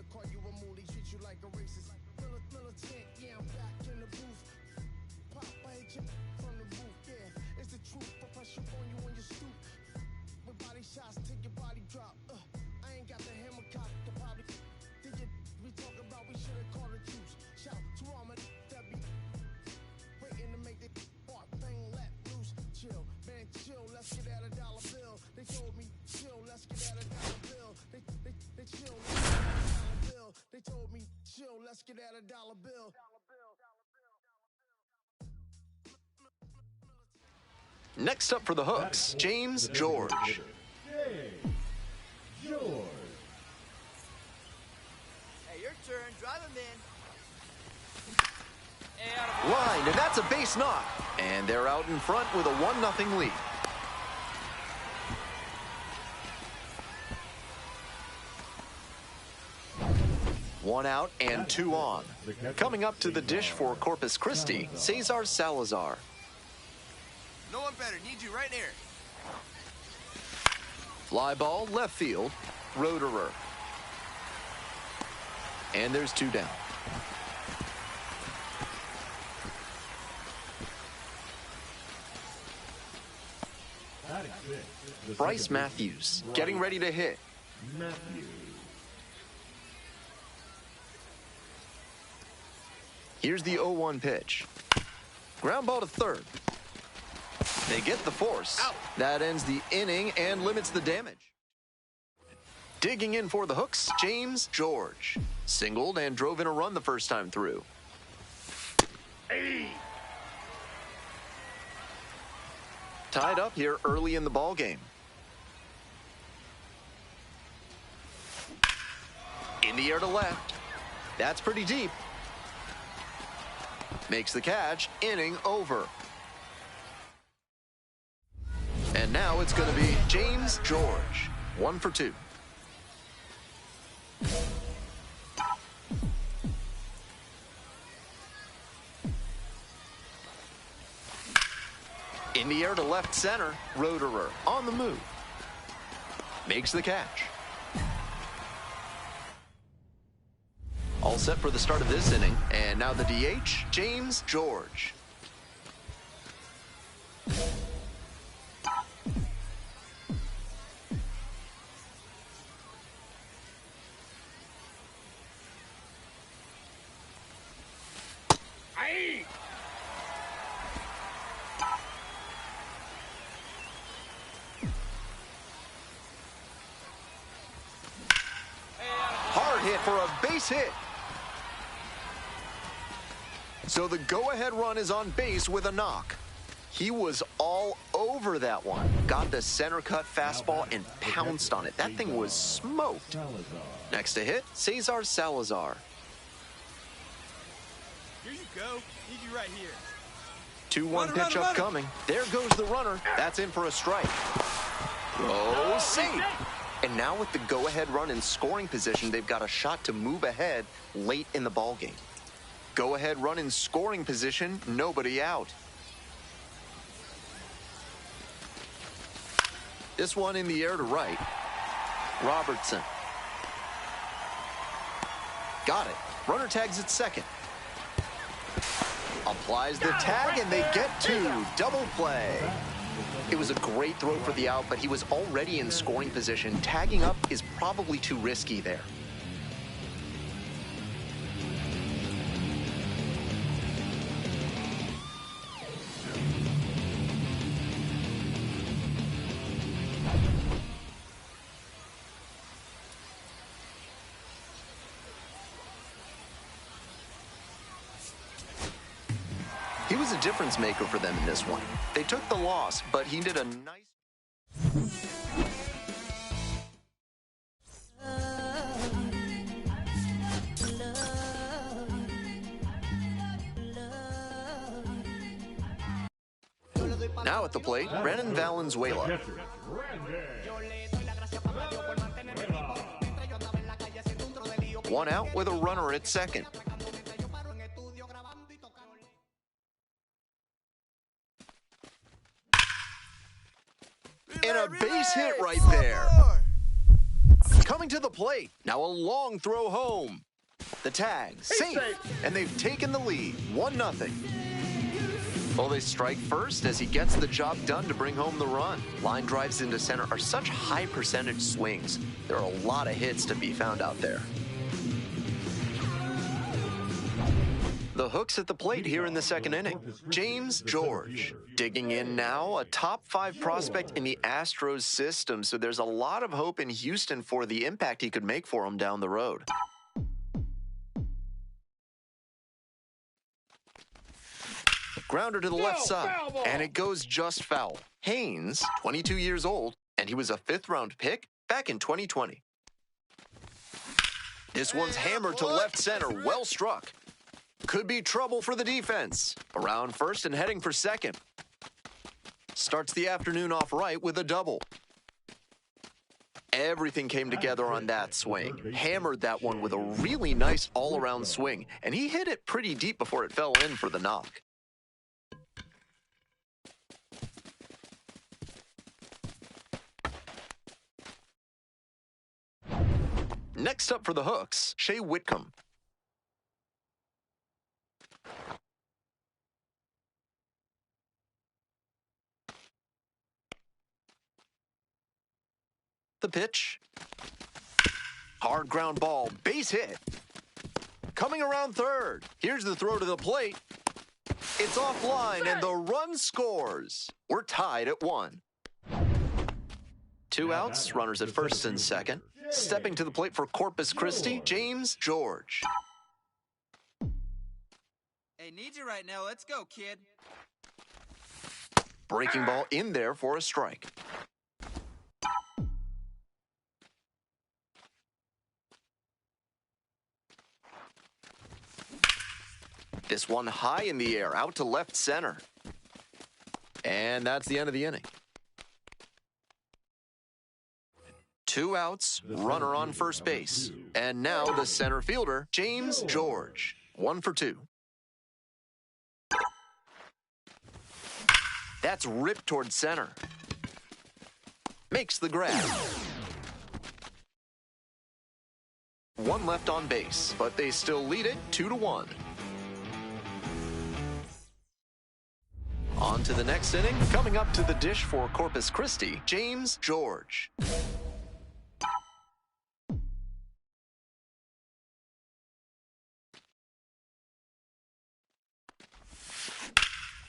call you a moolie, treat you like a racist. Militant, yeah, I'm back in the booth. Pop by a chip from the roof, yeah. It's the truth, but pressure on you on your stoop. With body shots, take your body drop. I ain't got the hammer cock, the body. Did you we talk about we should've called the juice. Shout to all my that be waiting to make the art thing let loose. Chill, man, chill, let's get at a dollar bill. They told me, chill, let's get at a dollar bill. They chill, let's get at a dollar bill. They told me, chill, let's get at a dollar bill. Next up for the Hooks, James George. George. Hey, your turn. Drive him in. Line, and that's a base knock. And they're out in front with a 1-0 lead. One out and two on. Coming up to the dish for Corpus Christi, Cesar Salazar. No one better. Need you right here. Fly ball, left field, Roederer. And there's two down. Bryce Matthews getting ready to hit. Here's the 0-1 pitch. Ground ball to third. They get the force. Out. That ends the inning and limits the damage. Digging in for the Hooks, James George. Singled and drove in a run the first time through. Tied up here early in the ball game. In the air to left. That's pretty deep. Makes the catch, inning over. And now it's going to be James George. 1 for 2. In the air to left center, Roederer on the move. Makes the catch. All set for the start of this inning. And now the DH, James George. Hard hit for a base hit. So the go-ahead run is on base with a knock. He was all over that one. Got the center cut fastball and pounced on it. That thing was smoked. Next to hit, Cesar Salazar. Here you go. Need you right here. 2-1 pitch upcoming. There goes the runner. That's in for a strike. Oh, safe. And now with the go-ahead run in scoring position, they've got a shot to move ahead late in the ballgame. Go-ahead run in scoring position, nobody out. This one in the air to right. Robertson. Got it. Runner tags at second. Applies the tag, and they get two. Double play. It was a great throw for the out, but he was already in scoring position. Tagging up is probably too risky there. He was a difference maker for them in this one. They took the loss, but he did a nice... Now at the plate, Renan Valenzuela. One out with a runner at second. And a base hit right there. coming to the plate. Now a long throw home. The tag, safe, and they've taken the lead, 1-0. Well, they strike first as he gets the job done to bring home the run. Line drives into center are such high percentage swings. There are a lot of hits to be found out there. The hooks at the plate here in the second inning. James George digging in now, a top 5 prospect in the Astros system, so there's a lot of hope in Houston for the impact he could make for them down the road. Grounder to the left side, and it goes just foul. Haynes, 22 years old, and he was a 5th-round pick back in 2020. This one's hammered to left center, well struck. Could be trouble for the defense. Around first and heading for second. Starts the afternoon off right with a double. Everything came together on that swing. Hammered that one with a really nice all-around swing, and he hit it pretty deep before it fell in for the knock. Next up for the hooks, Shea Whitcomb. The pitch. Hard ground ball, base hit. Coming around third. Here's the throw to the plate. It's offline and the run scores. We're tied at 1. 2 outs, runners at first and second. Stepping to the plate for Corpus Christi, James George. Hey, need you right now. Let's go, kid. Breaking ball in there for a strike. This one high in the air, out to left center. And that's the end of the inning. 2 outs, runner on first base. And now the center fielder, James George. 1 for 2. That's ripped toward center. Makes the grab. 1 left on base, but they still lead it 2-1. On to the next inning. Coming up to the dish for Corpus Christi, James George.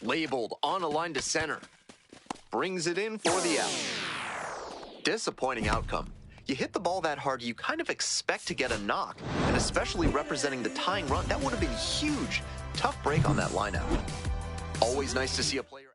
Labeled on a line to center. Brings it in for the out. Disappointing outcome. You hit the ball that hard, you kind of expect to get a knock, and especially representing the tying run, that would have been huge. Tough break on that line out. Always nice to see a player.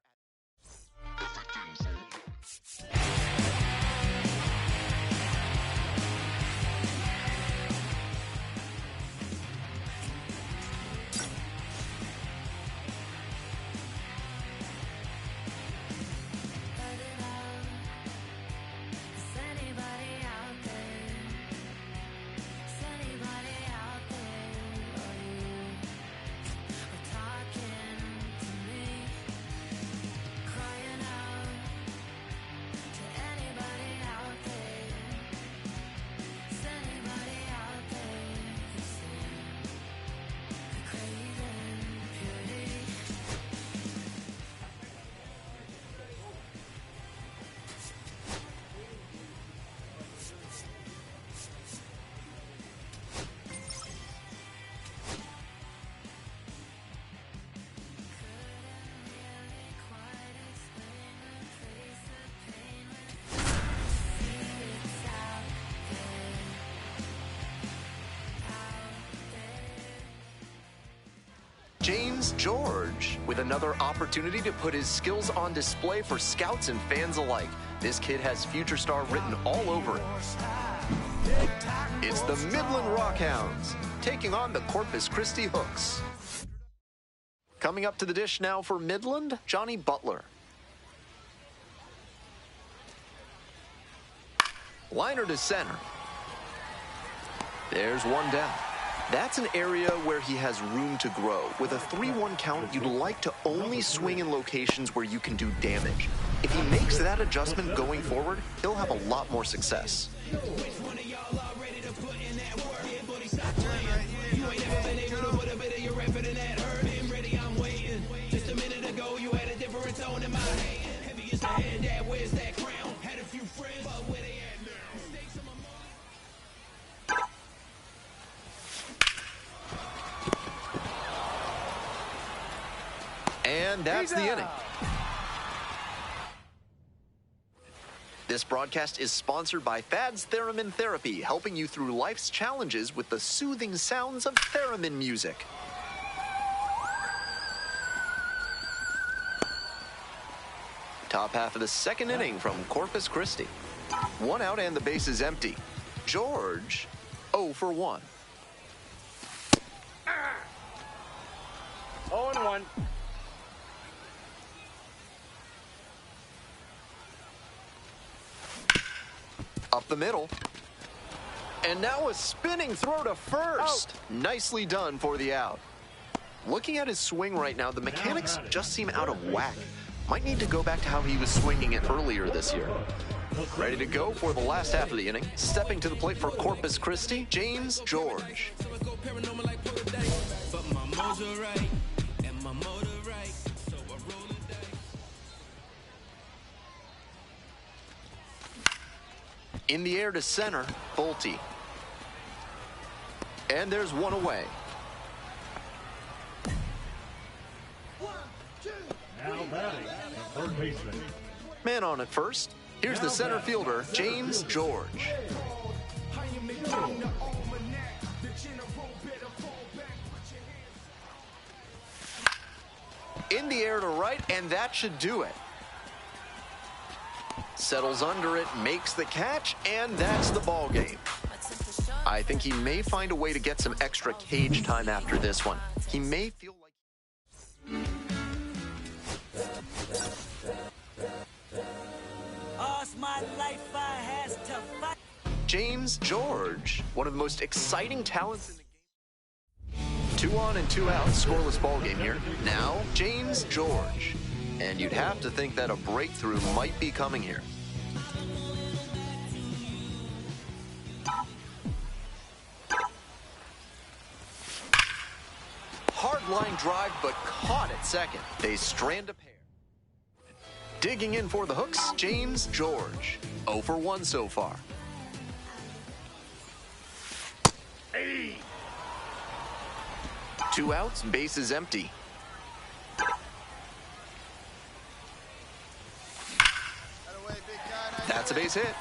James George with another opportunity to put his skills on display for scouts and fans alike. This kid has future star written all over it. It's the Midland Rockhounds taking on the Corpus Christi Hooks. Coming up to the dish now for Midland, Johnny Butler. Liner to center. There's one down. That's an area where he has room to grow. With a 3-1 count, you'd like to only swing in locations where you can do damage. If he makes that adjustment going forward, he'll have a lot more success. And that's the inning. This broadcast is sponsored by Thad's Theremin Therapy, helping you through life's challenges with the soothing sounds of theremin music. Top half of the second inning from Corpus Christi. 1 out and the base is empty. George, 0 for 1. 0-1. Up the middle. And now a spinning throw to first. Nicely done for the out. Looking at his swing right now, the mechanics just seem out of whack. Might need to go back to how he was swinging it earlier this year. Ready to go for the last half of the inning. Stepping to the plate for Corpus Christi, James George. In the air to center, Bolte. And there's one away. Now batting, the third baseman. Man on at first. Here's the center fielder, James George. In the air to right, and that should do it. Settles under it, makes the catch, and that's the ball game. I think he may find a way to get some extra cage time after this one. He may feel like... James George, one of the most exciting talents in the game. 2 on and 2 out, scoreless ball game here. Now, James George. And you'd have to think that a breakthrough might be coming here. Hard line drive, but caught at second. They strand a pair. Digging in for the hooks, James George. 0 for 1 so far. Hey. 2 outs, base is empty. That's a base hit.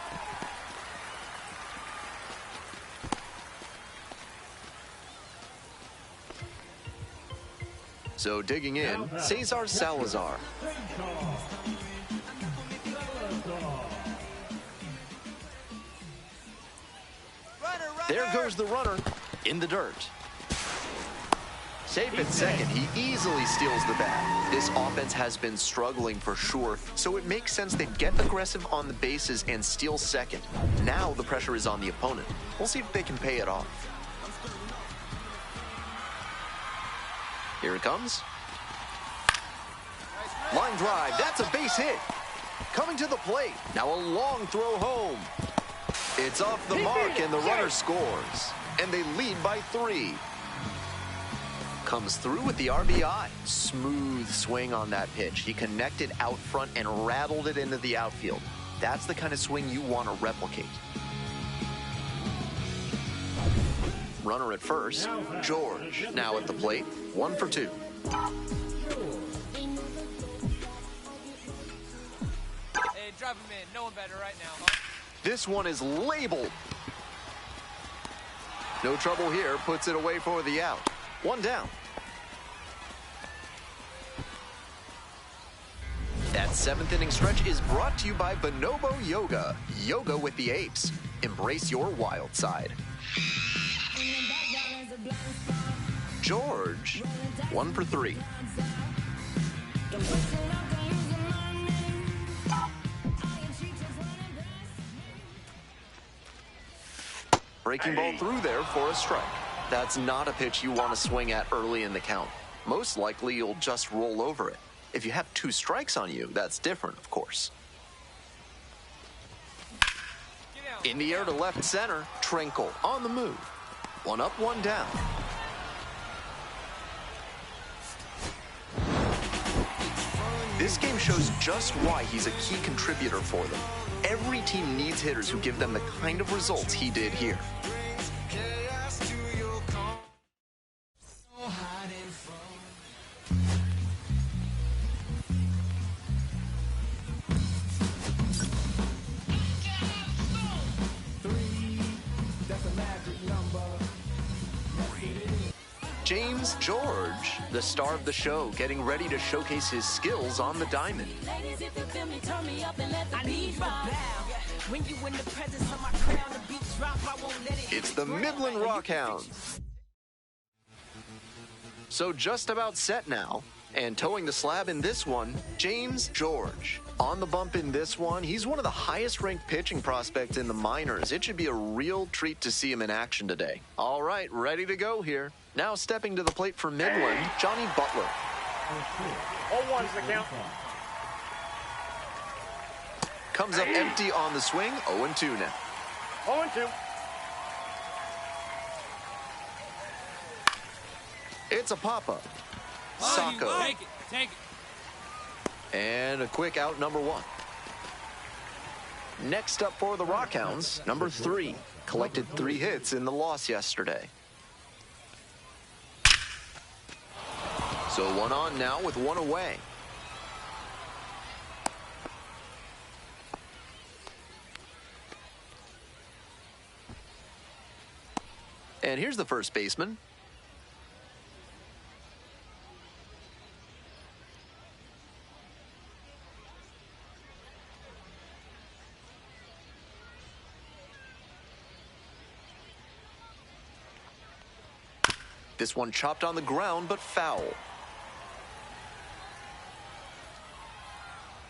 So digging in, Cesar Salazar. There goes the runner in the dirt. Safe at second, he easily steals the bag. This offense has been struggling for sure, so it makes sense they'd get aggressive on the bases and steal second. Now the pressure is on the opponent. We'll see if they can pay it off. Here it comes. Line drive, that's a base hit. Coming to the plate, now a long throw home. It's off the mark and the runner scores. And they lead by 3. Comes through with the RBI. Smooth swing on that pitch. He connected out front and rattled it into the outfield. That's the kind of swing you want to replicate. Runner at first, George now at the plate, 1 for 2. Hey, drop him in. No one better right now, huh? This one is labeled. No trouble here, puts it away for the out. 1 down. That 7th inning stretch is brought to you by Bonobo Yoga. Yoga with the apes. Embrace your wild side. George, 1 for 3. Breaking ball through there for a strike. That's not a pitch you want to swing at early in the count. Most likely you'll just roll over it. If you have 2 strikes on you, that's different, of course. In the air to left center, Trinkle on the move. 1 up, 1 down. This game shows just why he's a key contributor for them. Every team needs hitters who give them the kind of results he did here. James George, the star of the show, getting ready to showcase his skills on the diamond. Ladies, if you feel me, turn me up and let the beat bow. When you in the presence of my crown, the beat drop, I won't let it. It's the Midland Rockhounds. So just about set now. And towing the slab in this one, James George. On the bump in this one, he's one of the highest-ranked pitching prospects in the minors. It should be a real treat to see him in action today. All right, ready to go here. Now stepping to the plate for Midland, Johnny Butler. 0-1's the count. Comes up empty on the swing, 0-2 now. 0-2. It's a pop-up. Sacco. Take it, take it. And a quick out, number 1. Next up for the Rockhounds, number 3. Collected 3 hits in the loss yesterday. So 1 on now with 1 away. And here's the first baseman. This one chopped on the ground, but foul.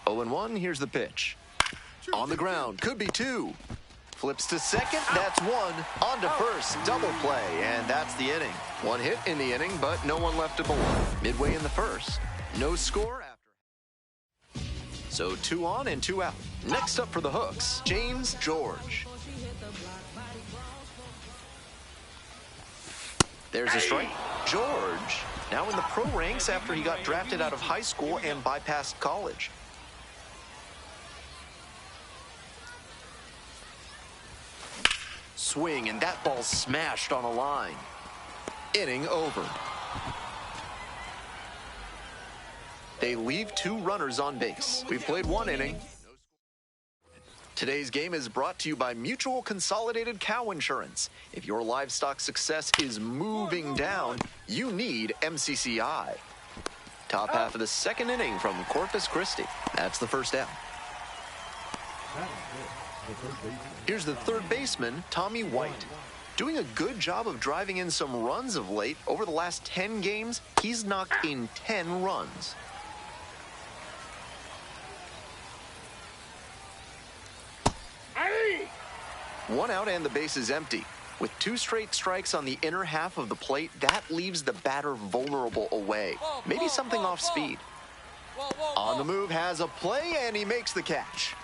0-1, here's the pitch. On the ground, could be 2. Flips to second, that's 1. On to first, double play, and that's the inning. 1 hit in the inning, but no one left to board. Midway in the first, no score after. So 2 on and 2 out. Next up for the Hooks, James George. There's a strike. George, now in the pro ranks after he got drafted out of high school and bypassed college. Swing, and that ball smashed on a line. Inning over. They leave 2 runners on base. We've played 1 inning. Today's game is brought to you by Mutual Consolidated Cow Insurance. If your livestock success is moving down, you need MCCI. Top half of the second inning from Corpus Christi. That's the first down. Here's the third baseman, Tommy White. Doing a good job of driving in some runs of late. Over the last 10 games, he's knocked in 10 runs. One out and the base is empty. With 2 straight strikes on the inner half of the plate, that leaves the batter vulnerable away. Maybe something off speed. On the move, has a play, and he makes the catch.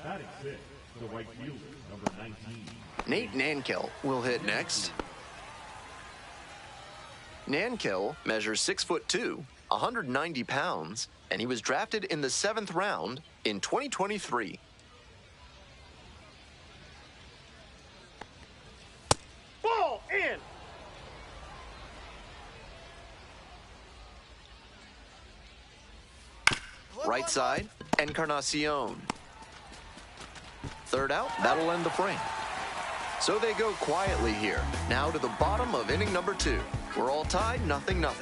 Batting 6, the right fielder, number 19. Nate Nankill will hit next. Nankill measures 6'2", 190 pounds, and he was drafted in the 7th round in 2023. Ball in. Right side, Encarnacion. Third out, that'll end the frame. So they go quietly here. Now to the bottom of inning number 2. We're all tied, 0-0.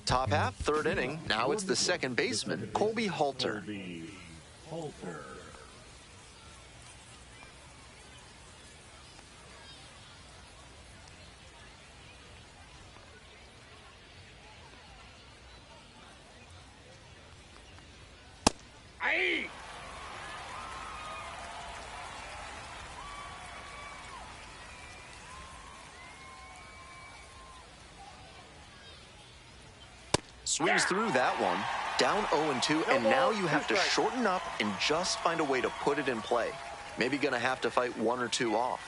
Top half, 3rd inning. Now it's the second baseman, Colby Halter. Aye. Swings through that one. Down 0-2, and now you have to shorten up and just find a way to put it in play. Maybe gonna have to fight 1 or 2 off.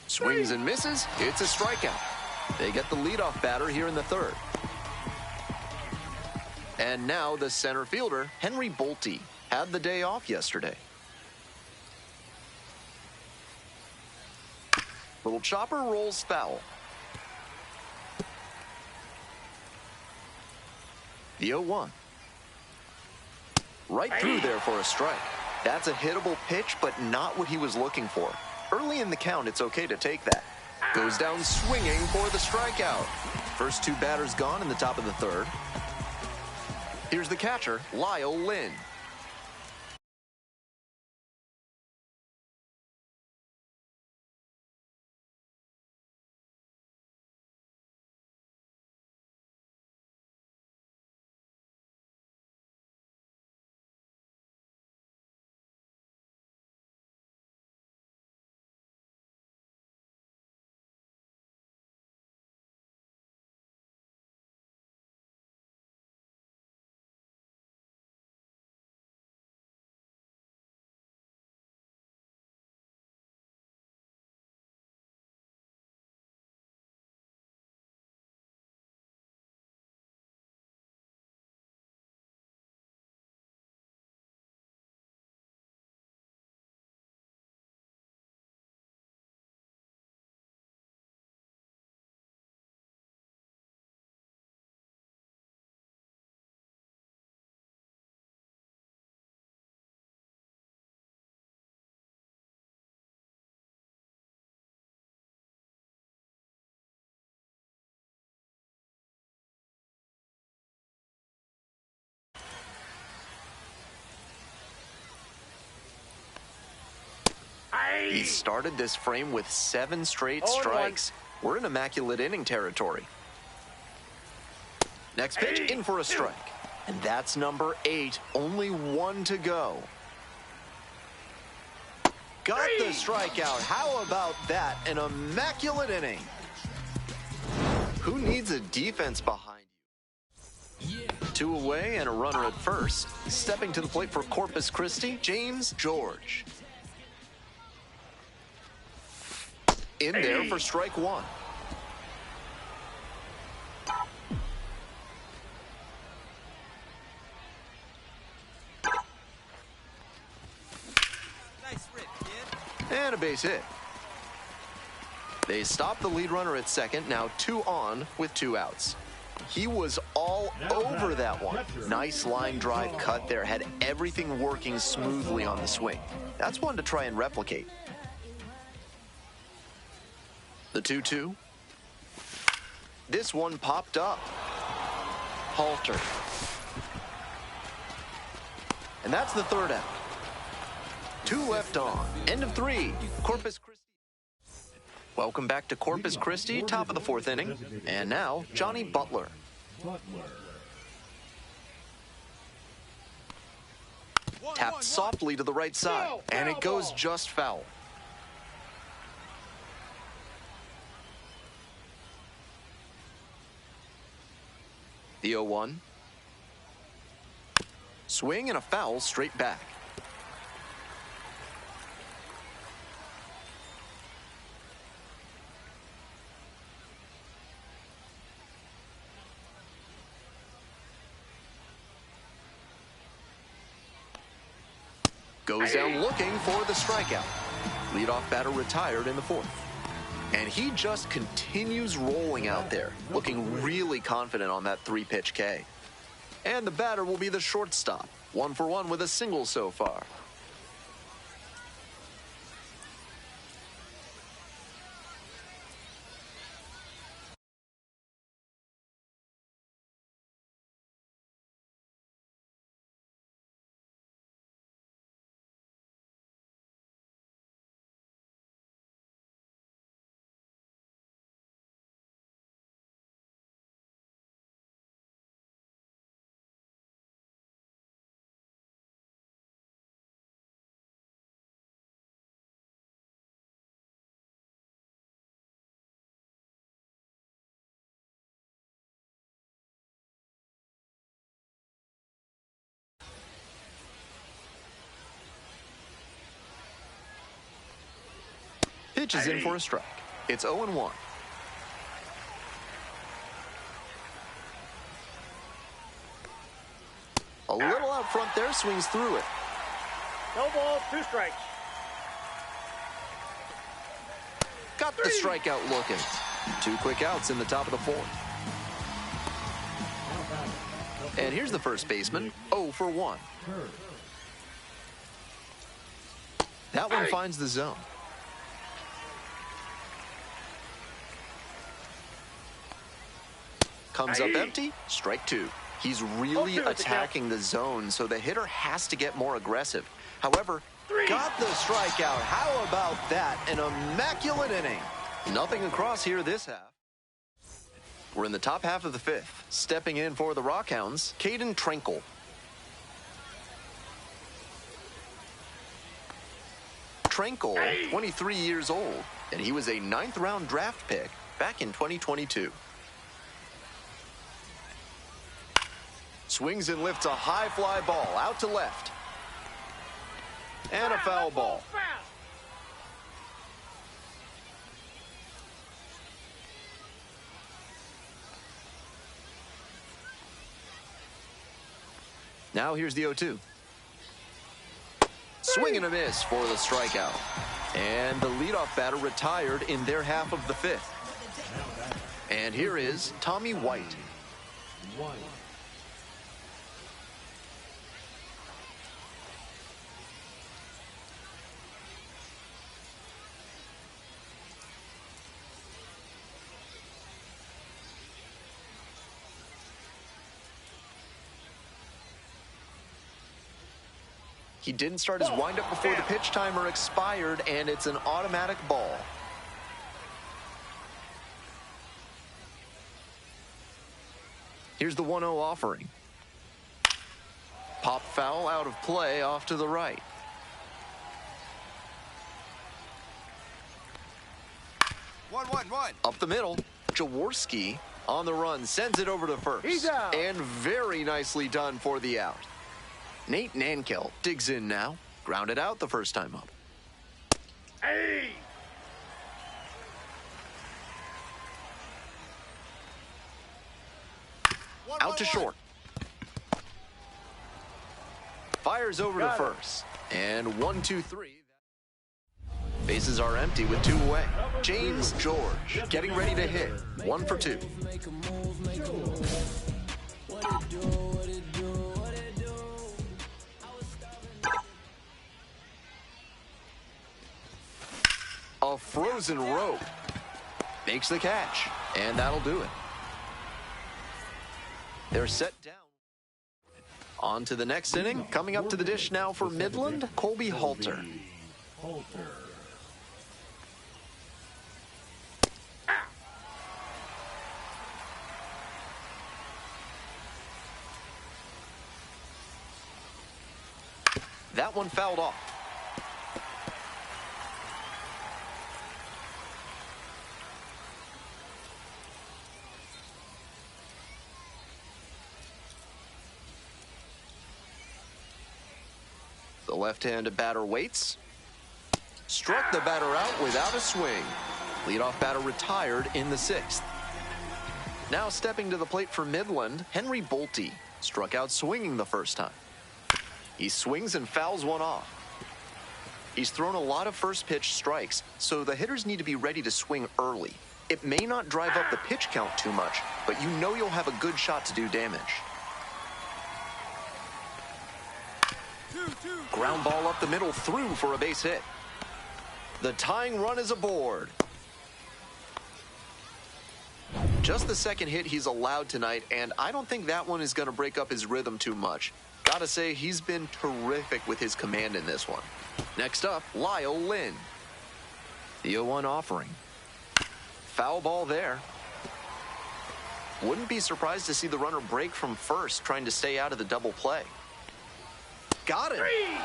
Swings and misses. It's a strikeout. They get the leadoff batter here in the 3rd. And now the center fielder, Henry Bolte, had the day off yesterday. Little chopper rolls foul. The 0-1. Right through there for a strike. That's a hittable pitch, but not what he was looking for. Early in the count, it's okay to take that. Goes down swinging for the strikeout. First two batters gone in the top of the third. Here's the catcher, Lyle Lynn. He started this frame with 7 straight strikes. We're in immaculate inning territory. Next pitch, in for a strike. And that's number 8. Only 1 to go. Got the strikeout. How about that? An immaculate inning. Who needs a defense behind you? 2 away and a runner at first. Stepping to the plate for Corpus Christi, James George. In there for strike 1. Nice rip, kid. And a base hit. They stop the lead runner at second, now 2 on with 2 outs. He was all over that one. Nice line drive cut there, had everything working smoothly on the swing. That's one to try and replicate. The 2-2. This one popped up. Halter. And that's the 3rd out. 2 left on. End of 3. Corpus Christi. Welcome back to Corpus Christi, top of the 4th inning. And now, Johnny Butler. Tapped softly to the right side, and it goes just foul. The 0-1. Swing and a foul straight back. Goes down looking for the strikeout. Leadoff batter retired in the 4th. And he just continues rolling out there, looking really confident on that 3-pitch K. And the batter will be the shortstop. 1 for 1 with a single so far. Pitch is in for a strike. It's 0-1. A little out front there, swings through it. No ball, 2 strikes. Got the strikeout looking. 2 quick outs in the top of the 4th. And here's the first baseman, 0 for 1. That one finds the zone. Comes up empty, strike 2. He's really attacking the zone, so the hitter has to get more aggressive. However, got the strikeout. How about that? An immaculate inning. Nothing across here this half. We're in the top half of the 5th. Stepping in for the Rockhounds, Caden Trenkle. Trenkle, 23 years old, and he was a 9th-round draft pick back in 2022. Swings and lifts a high fly ball out to left. And a foul ball. Now here's the 0-2. Swing and a miss for the strikeout. And the leadoff batter retired in their half of the 5th. And here is Tommy White. He didn't start his windup before the pitch timer expired, and it's an automatic ball. Here's the 1-0 offering. Pop foul out of play off to the right. One. Up the middle, Jaworski on the run, sends it over to first. He's out. And very nicely done for the out. Nate Nankel digs in now. Grounded out the first time up. Hey! Out to short. Fires over to first. And 1-2-3. Bases are empty with 2 away. James George getting ready to hit. 1 for 2. A frozen rope. Makes the catch. And that'll do it. They're set down. On to the next inning. Coming up to the dish now for Midland, Colby Halter. That one fouled off. The left-handed batter waits. Struck the batter out without a swing. Leadoff batter retired in the 6th. Now stepping to the plate for Midland, Henry Bolte. Struck out swinging the first time. He swings and fouls one off. He's thrown a lot of first pitch strikes, so the hitters need to be ready to swing early. It may not drive up the pitch count too much, but you know you'll have a good shot to do damage. Ground ball up the middle, through for a base hit. The tying run is aboard. Just the second hit he's allowed tonight, and I don't think that one is going to break up his rhythm too much. Gotta say, he's been terrific with his command in this one. Next up, Lyle Lynn. The 0-1 offering. Foul ball there. Wouldn't be surprised to see the runner break from first, trying to stay out of the double play. Got it.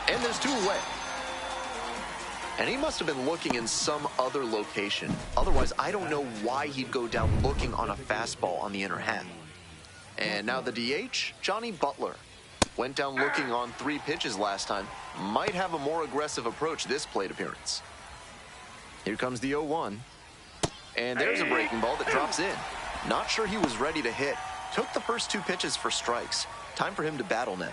And there's 2 away. And he must have been looking in some other location. Otherwise, I don't know why he'd go down looking on a fastball on the inner half. And now the DH, Johnny Butler. Went down looking on 3 pitches last time. Might have a more aggressive approach this plate appearance. Here comes the 0-1. And there's a breaking ball that drops in. Not sure he was ready to hit. Took the first 2 pitches for strikes. Time for him to battle now.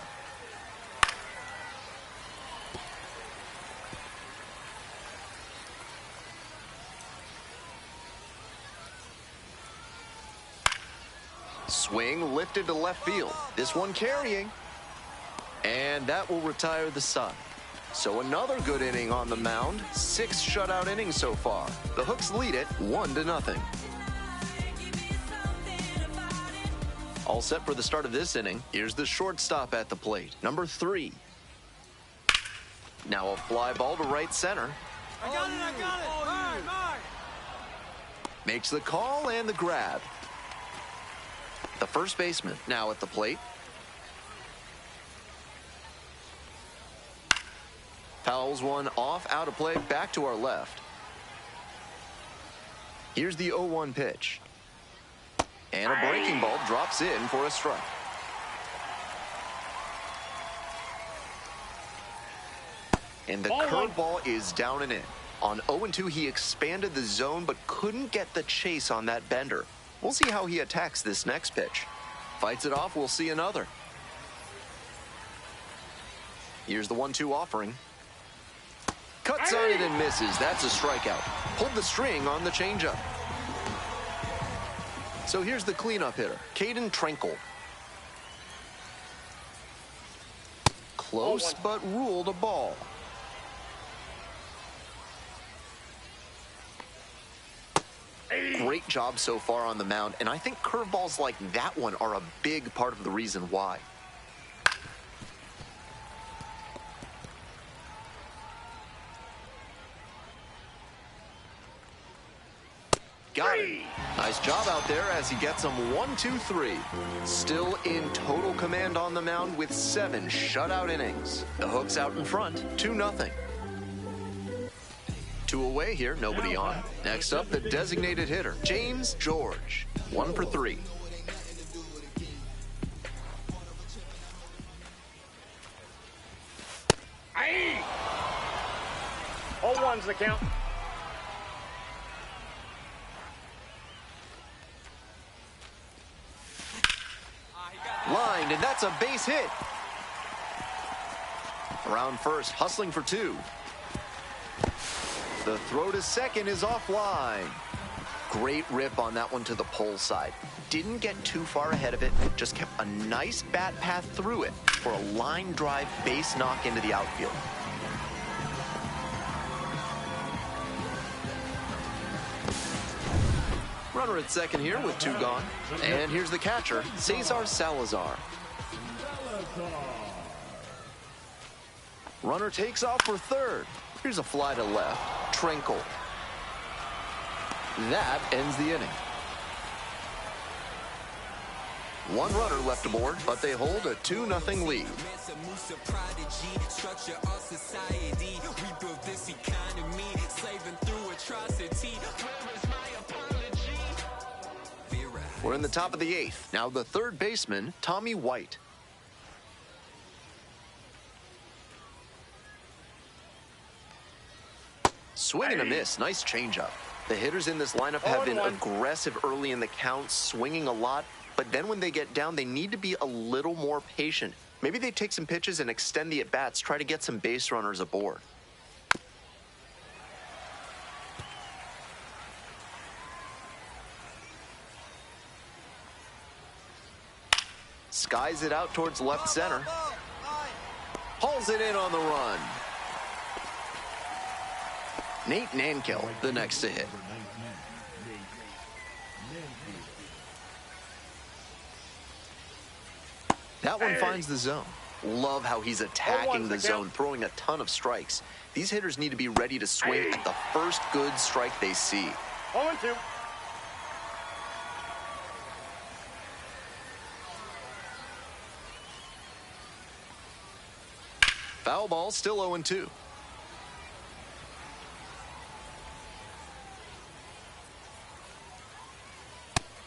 Swing lifted to left field. This one carrying. And that will retire the side. So another good inning on the mound. 6 shutout innings so far. The Hooks lead it 1-0. All set for the start of this inning. Here's the shortstop at the plate, number 3. Now a fly ball to right center. I got it. Mine. Makes the call and the grab. The first baseman now at the plate. Fouls one off, out of play, back to our left. Here's the 0-1 pitch. And a breaking ball drops in for a strike. And the curveball is down and in. On 0-2, he expanded the zone but couldn't get the chase on that bender. We'll see how he attacks this next pitch. Fights it off, we'll see another. Here's the 1-2 offering. Cuts on it and misses. That's a strikeout. Pulled the string on the changeup. So here's the cleanup hitter, Caden Trenkle. Close, but ruled a ball. Great job so far on the mound, and I think curveballs like that one are a big part of the reason why. Got it. Nice job out there as he gets him 1-2-3. Still in total command on the mound with 7 shutout innings. The Hooks out in front, 2-0. 2 away here, nobody on. Next up, the designated hitter, James George, 1 for 3. Aye. 0-1's the count. Lined, and that's a base hit. Around first, hustling for 2. The throw to second is offline. Great rip on that one to the pole side. Didn't get too far ahead of it, just kept a nice bat path through it for a line drive base knock into the outfield. Runner at second here with 2 gone. And here's the catcher, Cesar Salazar. Runner takes off for third. Here's a fly to left. Trenkle. That ends the inning. 1 runner left aboard, but they hold a 2-0 lead. We're in the top of the 8th. Now the third baseman, Tommy White. Swing and a miss. Nice changeup. The hitters in this lineup have been aggressive early in the count, swinging a lot. But then when they get down, they need to be a little more patient. Maybe they take some pitches and extend the at-bats, try to get some base runners aboard. Skies it out towards left center. Hauls it in on the run. Nate Nankill, the next to hit. That one finds the zone. Love how he's attacking the zone, throwing a ton of strikes. These hitters need to be ready to swing at the first good strike they see. 0-2. Foul ball, still 0-2.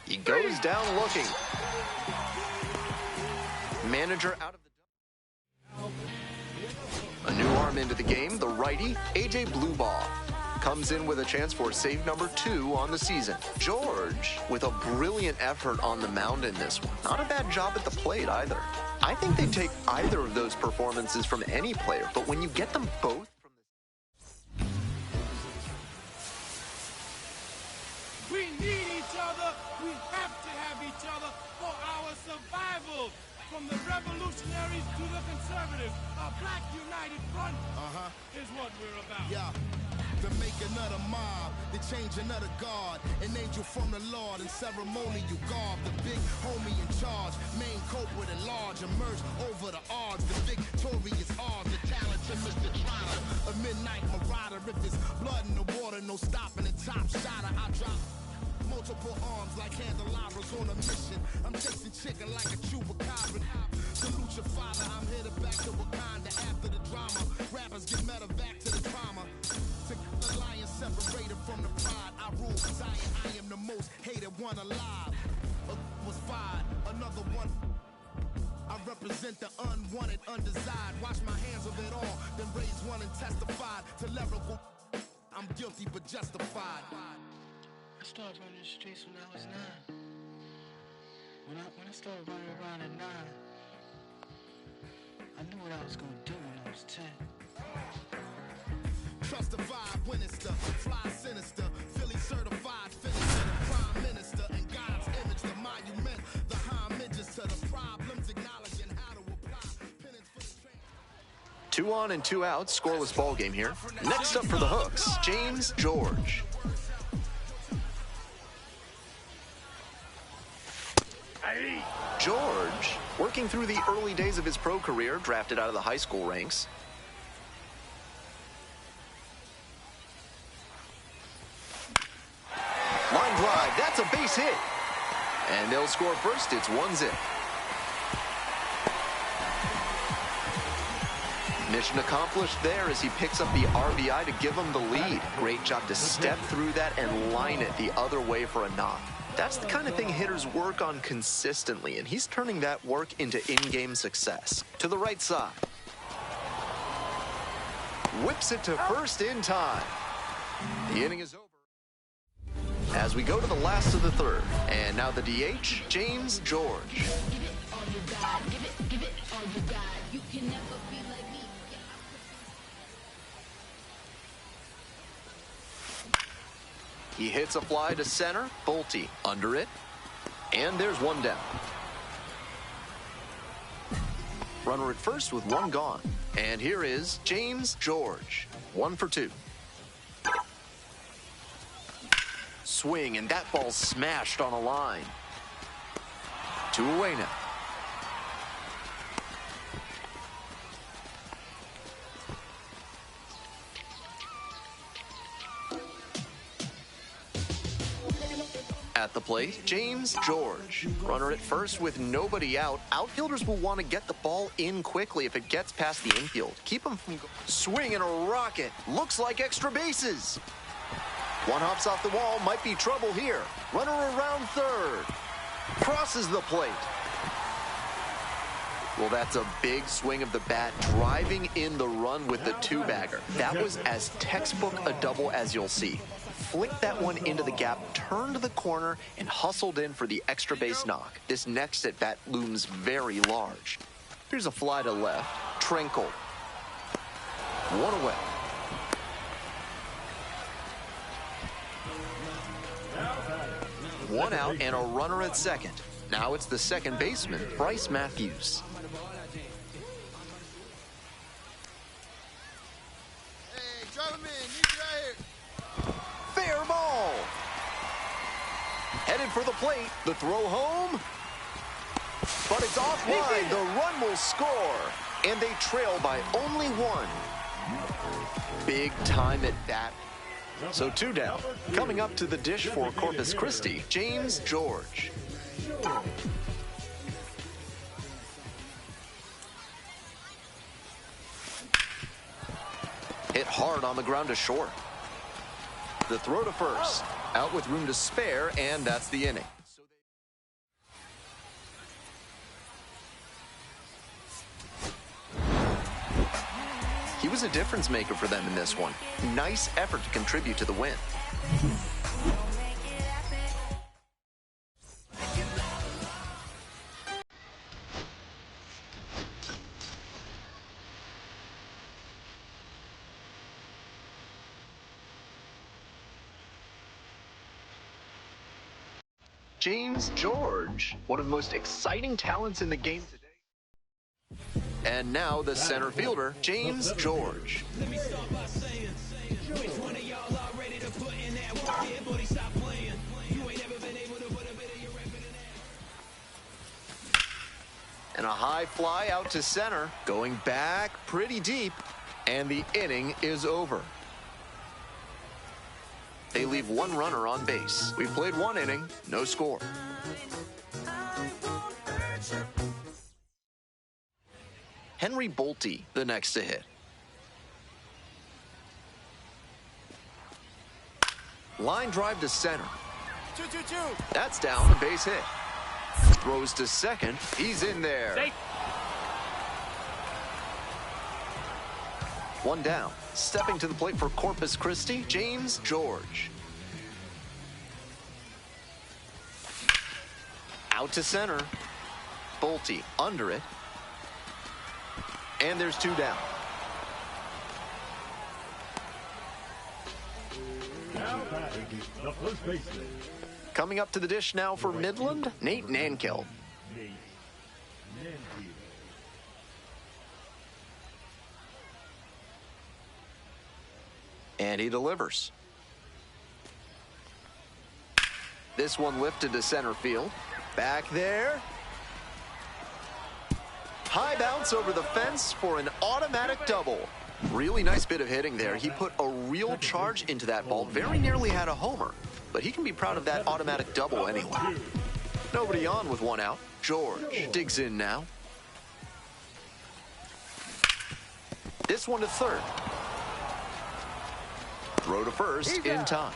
He goes down looking. Manager out of the... A new arm into the game, the righty, A.J. Bluebaugh. Comes in with a chance for save number 2 on the season. George with a brilliant effort on the mound in this one. Not a bad job at the plate either. I think they take either of those performances from any player, but when you get them both from the... We need each other. We have to have each other for from the revolutionaries to the conservatives. A black united front is what we're about. Yeah. The making of the mob, the changing of the guard, an angel from the Lord, in ceremonial garb, the big homie in charge, main culprit at large, emerge over the odds, the victorious odds, the talented Mr. Trotter, a midnight marauder, if there's blood in the water, no stopping the top shotter, I drop multiple arms like candelabras on a mission. I'm chasing chicken like a chupacabra. Salute your father, I'm headed back to Wakanda after the drama. Rappers get medevac to the trauma. To the lion separated from the pride. I rule Zion, I am the most hated one alive. Was fired, another one. I represent the unwanted, undesired. Wash my hands of it all, then raise one and testified to lyrical. I'm guilty but justified. I started running the streets when I was 9. When I started running around at 9, I knew what I was gonna do when I was 10. Trust the vibe when it's the fly sinister, Philly certified finisher, the prime minister, and God's image, the monument, the homages to the problems, acknowledging how to apply penance for the trans. 2 on and 2 out, scoreless ball game here. Next up for the Hooks, James George. George, working through the early days of his pro career, drafted out of the high school ranks. Line drive, that's a base hit. And they'll score first, it's 1-0. Mission accomplished there as he picks up the RBI to give him the lead. Great job to step through that and line it the other way for a knock. That's the kind of thing hitters work on consistently, and he's turning that work into in-game success. To the right side. Whips it to first in time. The inning is over. As we go to the last of the third, and now the DH, James George. Give it all you got. Give it all you got. You can never be like me. He hits a fly to center, Bolte under it, and there's one down. Runner at first with one gone, and here is James George, 1 for 2. Swing, and that ball's smashed on a line. 2 away now. At the plate, James George. Runner at first with nobody out. Outfielders will want to get the ball in quickly if it gets past the infield. Keep him from swinging a rocket. Looks like extra bases. One hops off the wall, might be trouble here. Runner around third. Crosses the plate. Well, that's a big swing of the bat, driving in the run with the 2-bagger. That was as textbook a double as you'll see. Flicked that one into the gap, turned the corner, and hustled in for the extra base knock. This next at bat looms very large. Here's a fly to left. Trinkle. 1 away. One out and a runner at second. Now it's the second baseman, Bryce Matthews. Hey, drive him in. Need you right here. Fair ball. Headed for the plate. The throw home. But it's offline. The run will score. And they trail by only 1. Big time at bat. So 2 down. Coming up to the dish for Corpus Christi, James George. Hit hard on the ground to short. The throw to first. Out with room to spare, and that's the inning. He was a difference maker for them in this one. Nice effort to contribute to the win. James George, one of the most exciting talents in the game today. And now the center fielder, James George. Let me start by saying, which one of y'all are ready to put in that work? Yeah, buddy, stop playing. You ain't ever been able to put a bit of your effort in that. And a high fly out to center, going back pretty deep, and the inning is over. They leave one runner on base. We've played one inning, no score. Henry Bolte, the next to hit. Line drive to center. 2-2-2. That's down, a base hit. Throws to second. He's in there. Safe. One down. Stepping to the plate for Corpus Christi, James George. Out to center. Bolte under it. And there's two down. Now batting, the first baseman, Coming up to the dish now for Midland, Nate Nankill. Nate Nankill. And he delivers. This one lifted to center field. Back there. High bounce over the fence for an automatic double. Really nice bit of hitting there. He put a real charge into that ball. Very nearly had a homer. But he can be proud of that automatic double anyway. Nobody on with one out. George digs in now. This one to third. Throw to first in time.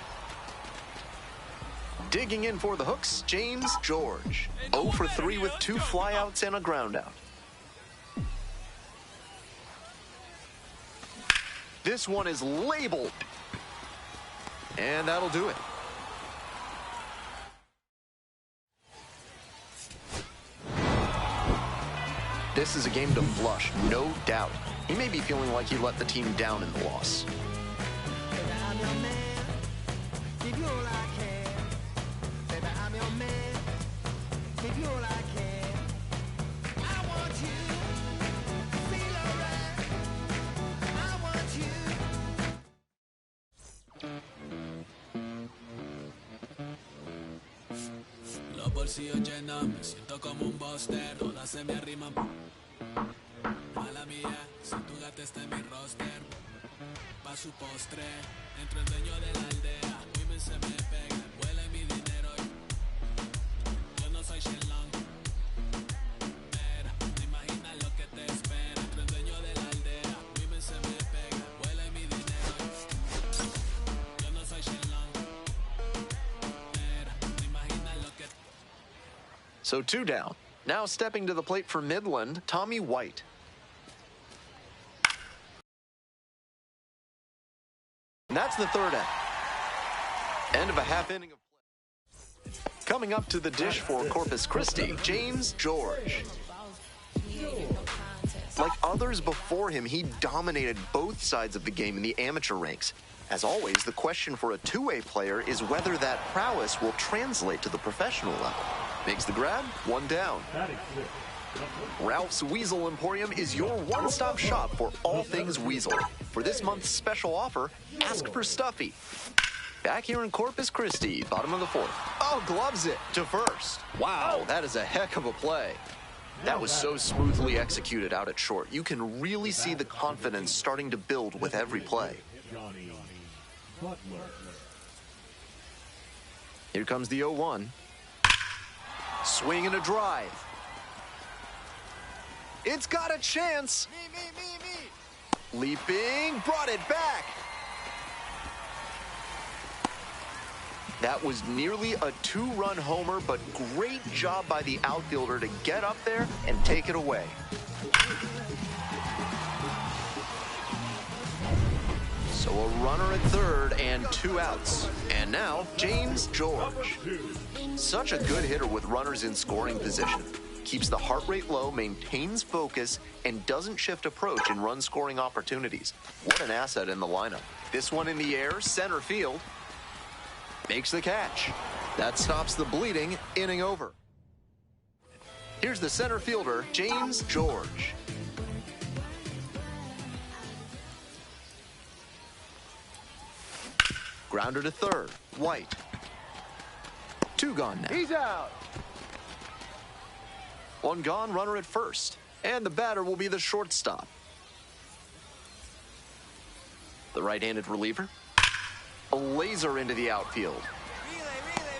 Digging in for the hooks, James George. 0 for 3 with 2 flyouts and a groundout. This one is labeled. And that'll do it. This is a game to flush, no doubt. He may be feeling like he let the team down in the loss. Los bolsillos llenos, me siento como un buster, todas se me arriman. Mala mía, si tu gata está en mi roster, pa' su postre, entro el dueño de la aldea, women se me pegan, vuela mi dinero, yo no soy Shenlong, pero te imaginas lo que te espera, entro el dueño de la aldea, women se me pegan, vuela mi dinero, yo no soy Shenlong, pero te imaginas lo que So 2 down. Now stepping to the plate for Midland, Tommy White. And that's the third out. End of a half inning of play. Coming up to the dish for Corpus Christi, James George. Like others before him, he dominated both sides of the game in the amateur ranks. As always, the question for a two-way player is whether that prowess will translate to the professional level. Makes the grab, 1 down. Ralph's Weasel Emporium is your one-stop shop for all things Weasel. For this month's special offer, ask for Stuffy. Back here in Corpus Christi, bottom of the 4th. Oh, gloves it to first. Wow, that is a heck of a play. That was so smoothly executed out at short. You can really see the confidence starting to build with every play. Here comes the 0-1. Swing and a drive. It's got a chance. Me. Leaping, brought it back. That was nearly a 2-run homer, but great job by the outfielder to get up there and take it away. So a runner at third and 2 outs. And now, James George. Such a good hitter with runners in scoring position. Keeps the heart rate low, maintains focus, and doesn't shift approach in run-scoring opportunities. What an asset in the lineup. This one in the air, center field. Makes the catch. That stops the bleeding, inning over. Here's the center fielder, James George. Grounder to third. White. 2 gone now. He's out. 1 gone, runner at first. And the batter will be the shortstop. The right-handed reliever. A laser into the outfield.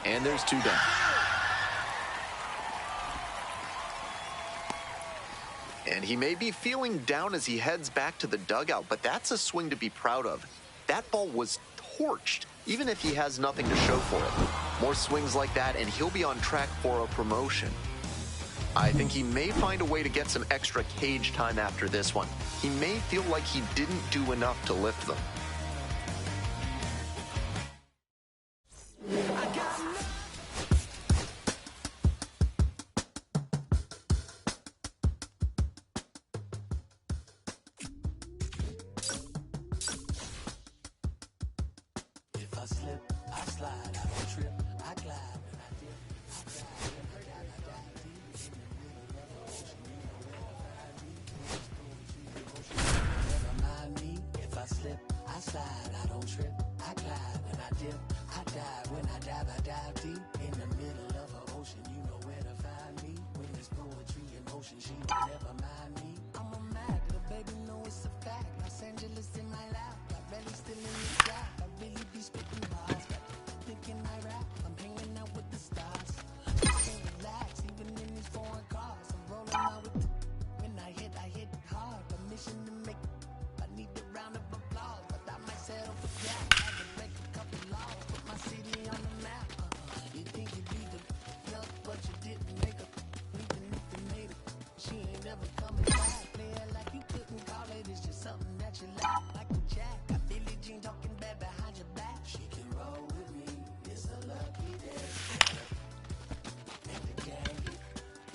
And there's 2 down. And he may be feeling down as he heads back to the dugout, but that's a swing to be proud of. That ball was torched, even if he has nothing to show for it. More swings like that, and he'll be on track for a promotion. I think he may find a way to get some extra cage time after this one. He may feel like he didn't do enough to lift them. If I slip, I slide, I don't trip, I glide when I dip, I dive when I dive deep in the middle of the ocean. You know where to find me. Never mind me. If I slip, I slide, I don't trip, I glide when I dip, I dive when I dive deep in the middle of the ocean. You know where to find me. When there's poetry in motion, she will never mind me. I'm a Mac, the baby know it's a fact. Los Angeles in my lap, got belly still in the gap. I really be spitting bars, got thinking I rap. I'm hanging out with the stars. I can't relax, even in these foreign cars. I'm rolling out with the when I hit hard. Permission to make. I need a round of applause, but I might settle for that. I could break a couple laws, put my city on the map. You think you be the luck, but you didn't make it. Even if you made it, she ain't never coming back. Play it like you couldn't call it. It's just something that you like. Like a jack, got Billie Jean talking bad behind your back. She can roll with me. It's a lucky day. And the gang,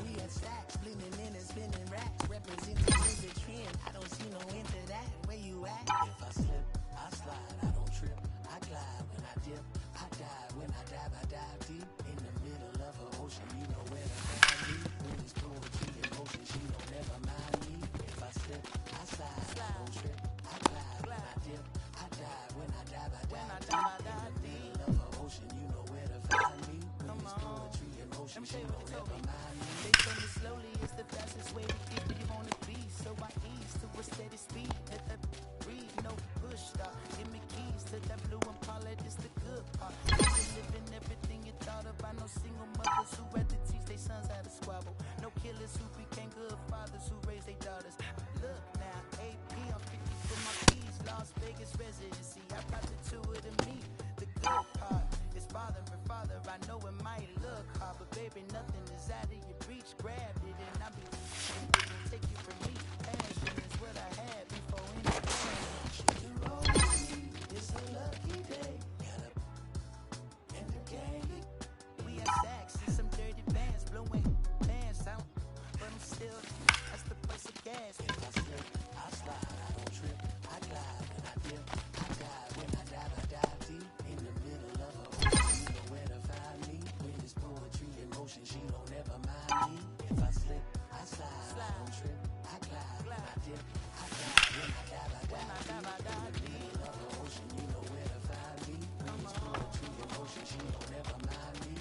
we had stacks, blending in and spinning racks, representing the trend. I don't see no end to that. Where you at? If I slip, I slide, I don't trip, I glide when I dip, I dive when I dive deep in the middle of an ocean. You know where to find me. When it's poetry in motion, she don't never mind me. If I slip, I slide, I don't trip, I glide when I dip, I dive when I dive deep in the middle of an ocean. You know where to find me. When it's poetry in motion, she don't never mind me. They told me slowly is the fastest way to get where you wanna be. So I ease to a steady speed. Let that breathe, no push stop. Give me keys to that blue Impala, this the good part. Living everything you thought of. I know single mothers who had to teach their sons how to squabble. No killers who became good fathers who raised their daughters. Look now, AP, I'm 50 for my keys. Las Vegas residency. I brought the two of them me. The good part is father and father. I know it might look hard, but baby, nothing is out of your reach. Grab it and I'll be take it from me. Passion is what I had before anything. She can roll with me. It's a lucky day. Got up in the gang. We have stacks and some dirty bands blowing pants out, but I'm still, that's the price of gas. If I slip, I slide, I don't trip, I glide when I dip, I dive when I dive deep in the middle of a ocean. You know where to find me. When it's poetry in motion, she don't ever mind me. If I slip, I slide, I don't trip, I glide when I dip, I dive when I dive deep in the middle of a ocean. You know where to find me. When it's poetry in motion, she don't ever mind me.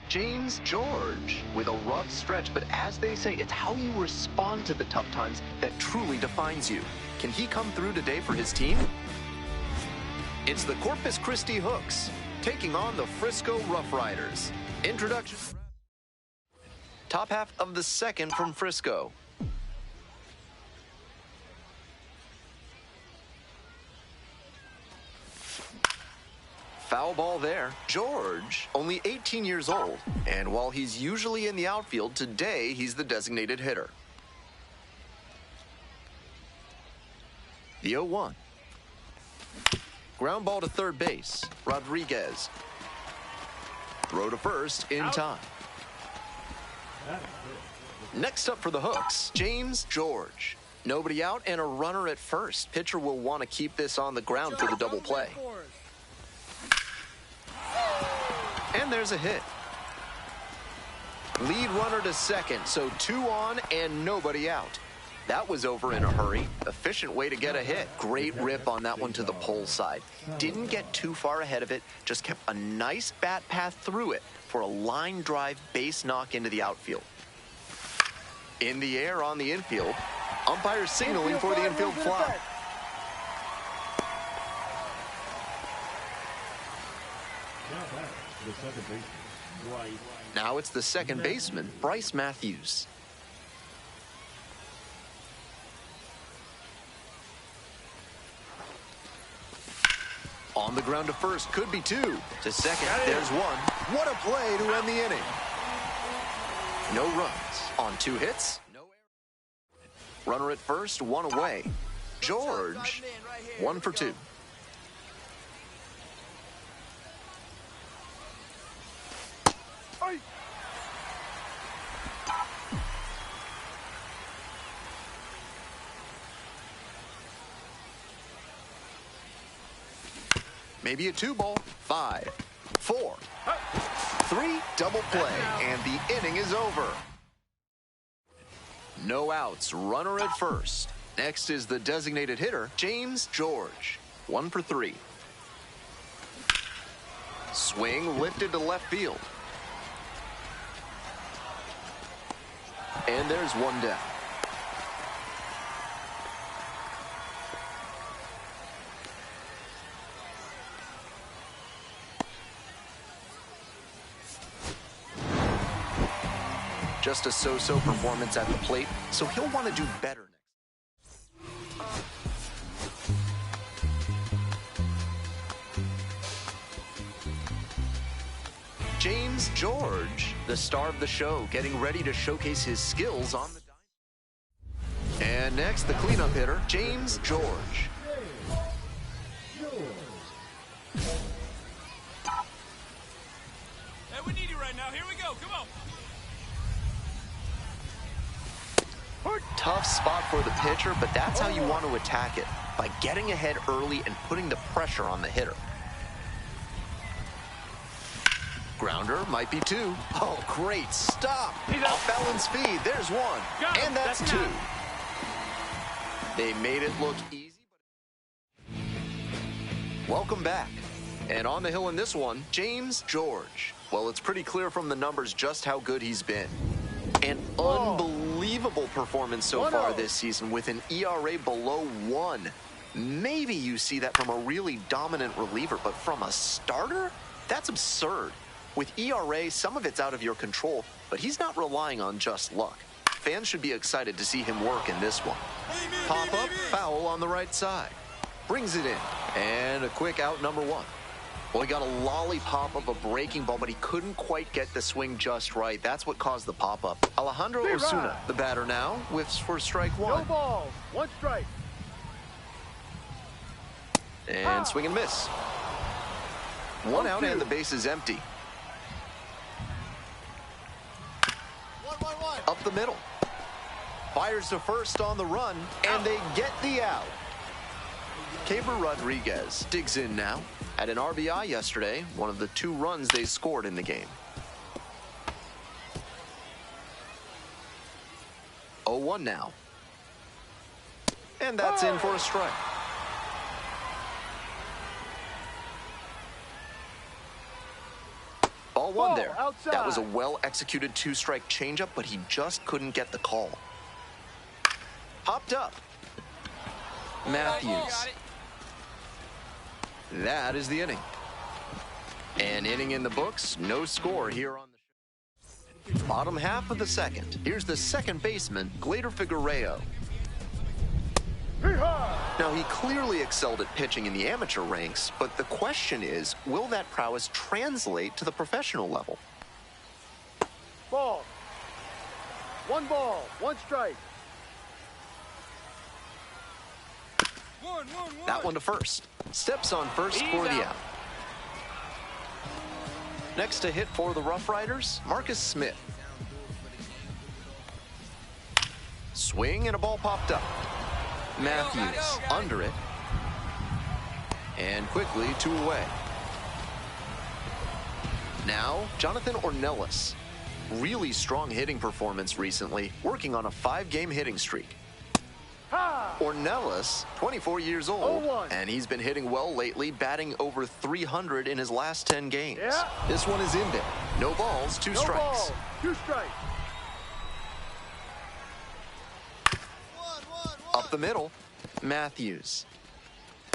James George with a rough stretch, but as they say, it's how you respond to the tough times that truly defines you. Can he come through today for his team? It's the Corpus Christi Hooks taking on the Frisco Rough Riders. Introduction. Top half of the second from Frisco. Foul ball there. George, only 18 years old, and while he's usually in the outfield, today he's the designated hitter. The 0-1. Ground ball to third base. Rodriguez. Throw to first in time. Next up for the Hooks, James George. Nobody out and a runner at first. Pitcher will want to keep this on the ground for the double play. And there's a hit. Lead runner to second, so 2 on and nobody out. That was over in a hurry. Efficient way to get a hit. Great rip on that one to the pole side. Didn't get too far ahead of it, just kept a nice bat path through it for a line drive base knock into the outfield. In the air on the infield, umpire signaling for the infield fly. Now it's the second baseman, Bryce Matthews. On the ground to first, could be 2. To second, there's 1. What a play to end the inning. No runs on 2 hits. No error. Runner at first, 1 away. George, 1 for 2. Maybe a 2-ball. 5, 4, 3, double play, and the inning is over. No outs, runner at first. Next is the designated hitter, James George. 1 for 3. Swing lifted to left field. And there's 1 down. Just a so-so performance at the plate, so he'll want to do better next. James George, the star of the show, getting ready to showcase his skills on the diamond. And next, the cleanup hitter, James George. Hey, we need you right now. Here we go. Come on. Tough spot for the pitcher, but that's how you want to attack it, by getting ahead early and putting the pressure on the hitter. Grounder might be 2. Oh, great stop. Off balance speed. There's 1. And that's 2. They made it look easy. Welcome back. And on the hill in this one, James George. Well, it's pretty clear from the numbers just how good he's been. An unbelievable performance so far this season with an ERA below 1. Maybe you see that from a really dominant reliever, but from a starter? That's absurd. With ERA, some of it's out of your control, but he's not relying on just luck. Fans should be excited to see him work in this one. Pop up, foul on the right side. Brings it in, and a quick out, number 1. Well, he got a lollipop of a breaking ball, but he couldn't quite get the swing just right. That's what caused the pop-up. Alejandro Osuna, the batter now, whiffs for strike 1. No ball, 1 strike. And swing and miss. 1 out and the base is empty. 1-1-1. Up the middle. Fires to first on the run, and they get the out. Caber Rodriguez digs in now. Had an RBI yesterday, one of the 2 runs they scored in the game. 0-1 now. And that's in for a strike. Ball 1 there. Outside. That was a well-executed 2-strike changeup, but he just couldn't get the call. Popped up. Matthews. That is the inning. An inning in the books, no score here on the show. Bottom half of the second. Here's the second baseman, Glader Figueiredo. Now, he clearly excelled at pitching in the amateur ranks, but the question is, will that prowess translate to the professional level? Ball. 1 ball, 1 strike. That one to first. Steps on first for the out. Next to hit for the Rough Riders, Marcus Smith. Swing and a ball popped up. Matthews under it. And quickly 2 away. Now, Jonathan Ornelas. Really strong hitting performance recently, working on a 5-game hitting streak. Ornelas, 24 years old, and he's been hitting well lately, batting over 300 in his last 10 games. Yeah. This one is in there. No balls, 2 strikes. Ball, 2 strikes. Up the middle, Matthews.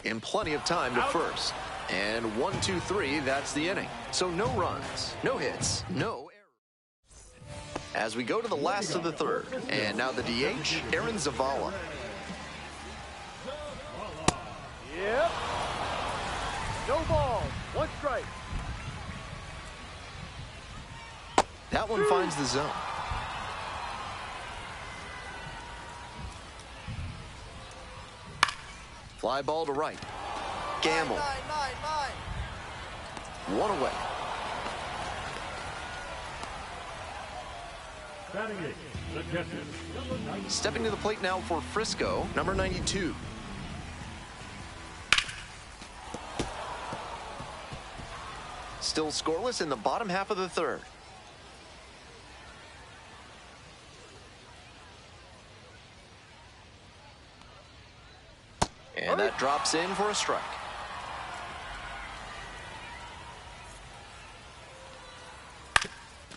In plenty of time to first. And 1, 2, 3, that's the inning. So no runs, no hits, no errors. As we go to the last of the third, and now the DH, Aaron Zavala. Yep. No ball, 1 strike. That one finds the zone. Fly ball to right. Gamble. 1 away. Batting it, the catcher, number 90. Stepping to the plate now for Frisco, number 92. Still scoreless in the bottom half of the third. And that drops in for a strike.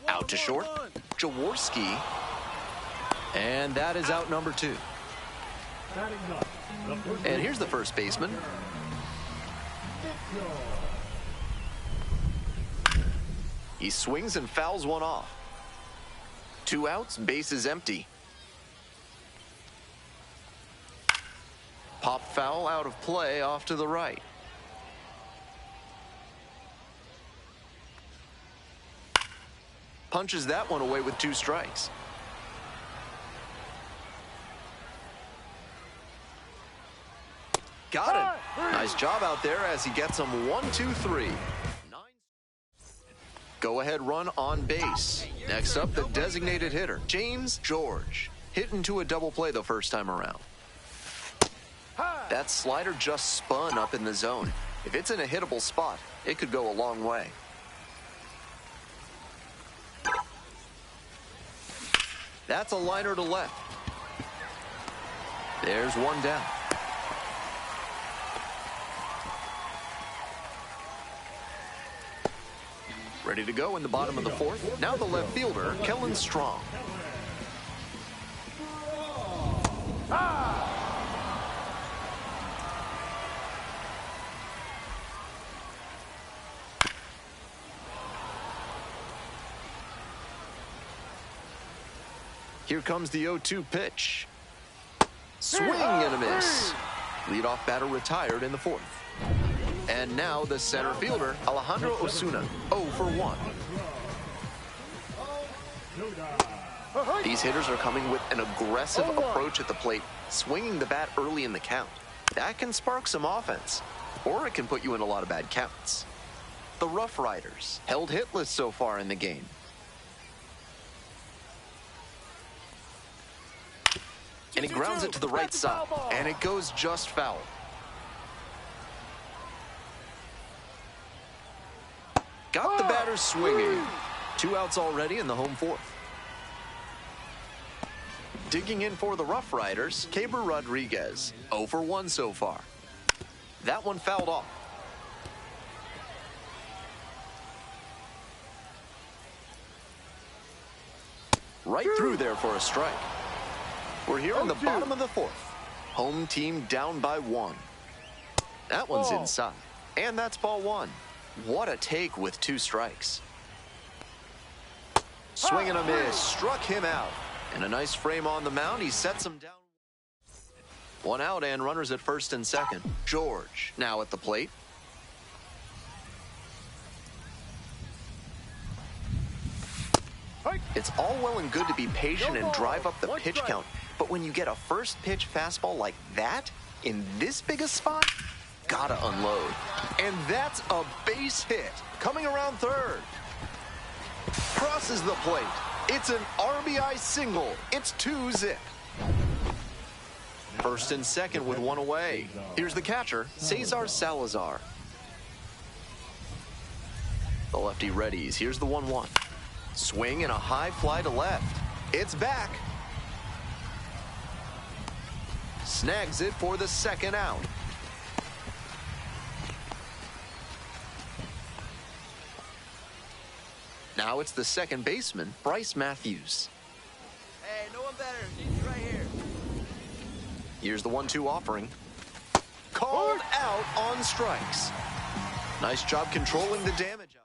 Out to short, Jaworski. And that is out number 2. Batting up, the first And here's the first baseman. He swings and fouls one off. 2 outs, base is empty. Pop foul out of play off to the right. Punches that one away with 2 strikes. Got it. Nice job out there as he gets him 1, 2, 3. Go-ahead run on base. Next up, the designated hitter, James George. Hit into a double play the first time around. That slider just spun up in the zone. If it's in a hittable spot, it could go a long way. That's a liner to left. There's 1 down. Ready to go in the bottom of the 4th. Now the left fielder, Kellen Strong. Here comes the 0-2 pitch. Swing and a miss. Leadoff batter retired in the 4th. And now the center fielder, Alejandro Osuna, 0 for 1. These hitters are coming with an aggressive approach at the plate, swinging the bat early in the count. That can spark some offense, or it can put you in a lot of bad counts. The Rough Riders held hitless so far in the game. And he grounds it to the right side, and it goes just foul. Got the batter swinging. 2 outs already in the home 4th. Digging in for the Rough Riders, Keber Rodriguez, 0 for 1 so far. That one fouled off. Right through there for a strike. We're here in the bottom of the 4th. Home team down by 1. That one's inside. And that's ball 1. What a take with 2 strikes. Swing and a miss. Struck him out. And a nice frame on the mound. He sets him down. One out and runners at first and second. George now at the plate. It's all well and good to be patient and drive up the pitch count, but when you get a first pitch fastball like that, in this big a spot, gotta unload. And that's a base hit. Coming around third. Crosses the plate. It's an RBI single. It's 2-zip. First and second with one away. Here's the catcher, Cesar Salazar. The lefty readies. Here's the 1-1. Swing and a high fly to left. It's back. Snags it for the second out. Now it's the second baseman, Bryce Matthews. Hey, no one better. He's right here. Here's the 1-2 offering. Called out on strikes. Nice job controlling the damage out.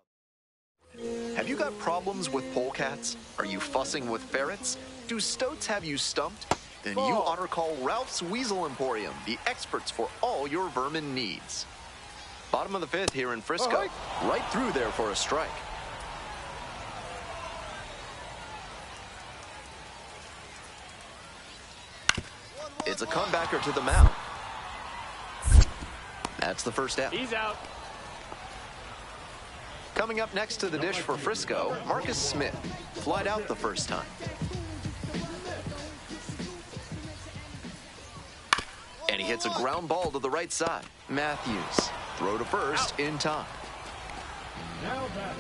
Have you got problems with polecats? Are you fussing with ferrets? Do stoats have you stumped? Then you ought to call Ralph's Weasel Emporium, the experts for all your vermin needs. Bottom of the fifth here in Frisco. Right through there for a strike. It's a comebacker to the mound. That's the first out. He's out. Coming up next to the dish for Frisco, Marcus Smith. Flied out the first time. And he hits a ground ball to the right side. Matthews, throw to first in time.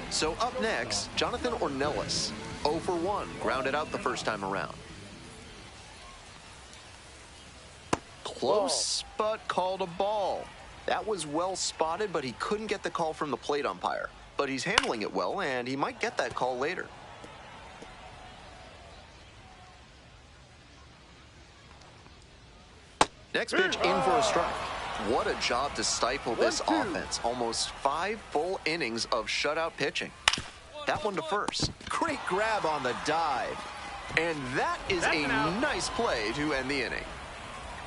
So up next, Jonathan Ornelas. 0 for 1, grounded out the first time around. Close, but called a ball. That was well spotted, but he couldn't get the call from the plate umpire. But he's handling it well, and he might get that call later. Next pitch in for a strike. What a job to stifle this offense. Almost 5 full innings of shutout pitching. That one to first. Great grab on the dive. And that is a nice play to end the inning.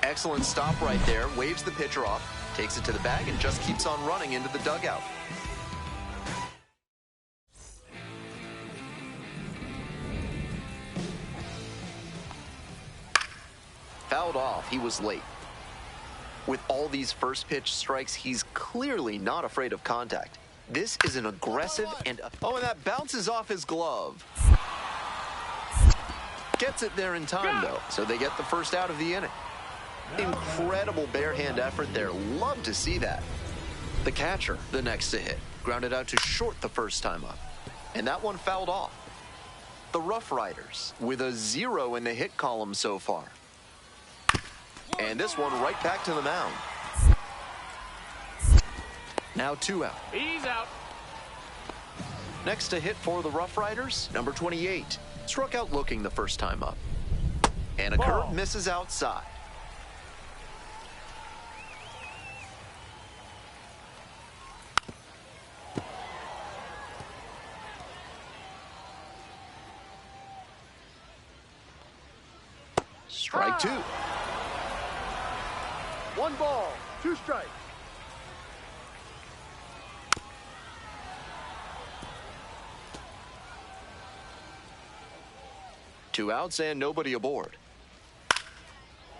Excellent stop right there. Waves the pitcher off, takes it to the bag, and just keeps on running into the dugout. Fouled off. He was late. With all these first pitch strikes, he's clearly not afraid of contact. This is an aggressive and... Oh, and that bounces off his glove. Gets it there in time, though, so they get the first out of the inning. Incredible bare hand effort there. Love to see that. The catcher, the next to hit. Grounded out to short the first time up. And that one fouled off. The Rough Riders with a 0 in the hit column so far. And this one right back to the mound. Now 2 out. He's out. Next to hit for the Rough Riders, number 28. Struck out looking the first time up. And a curve misses outside. Strike 2. 1 ball, 2 strikes. Two outs and nobody aboard.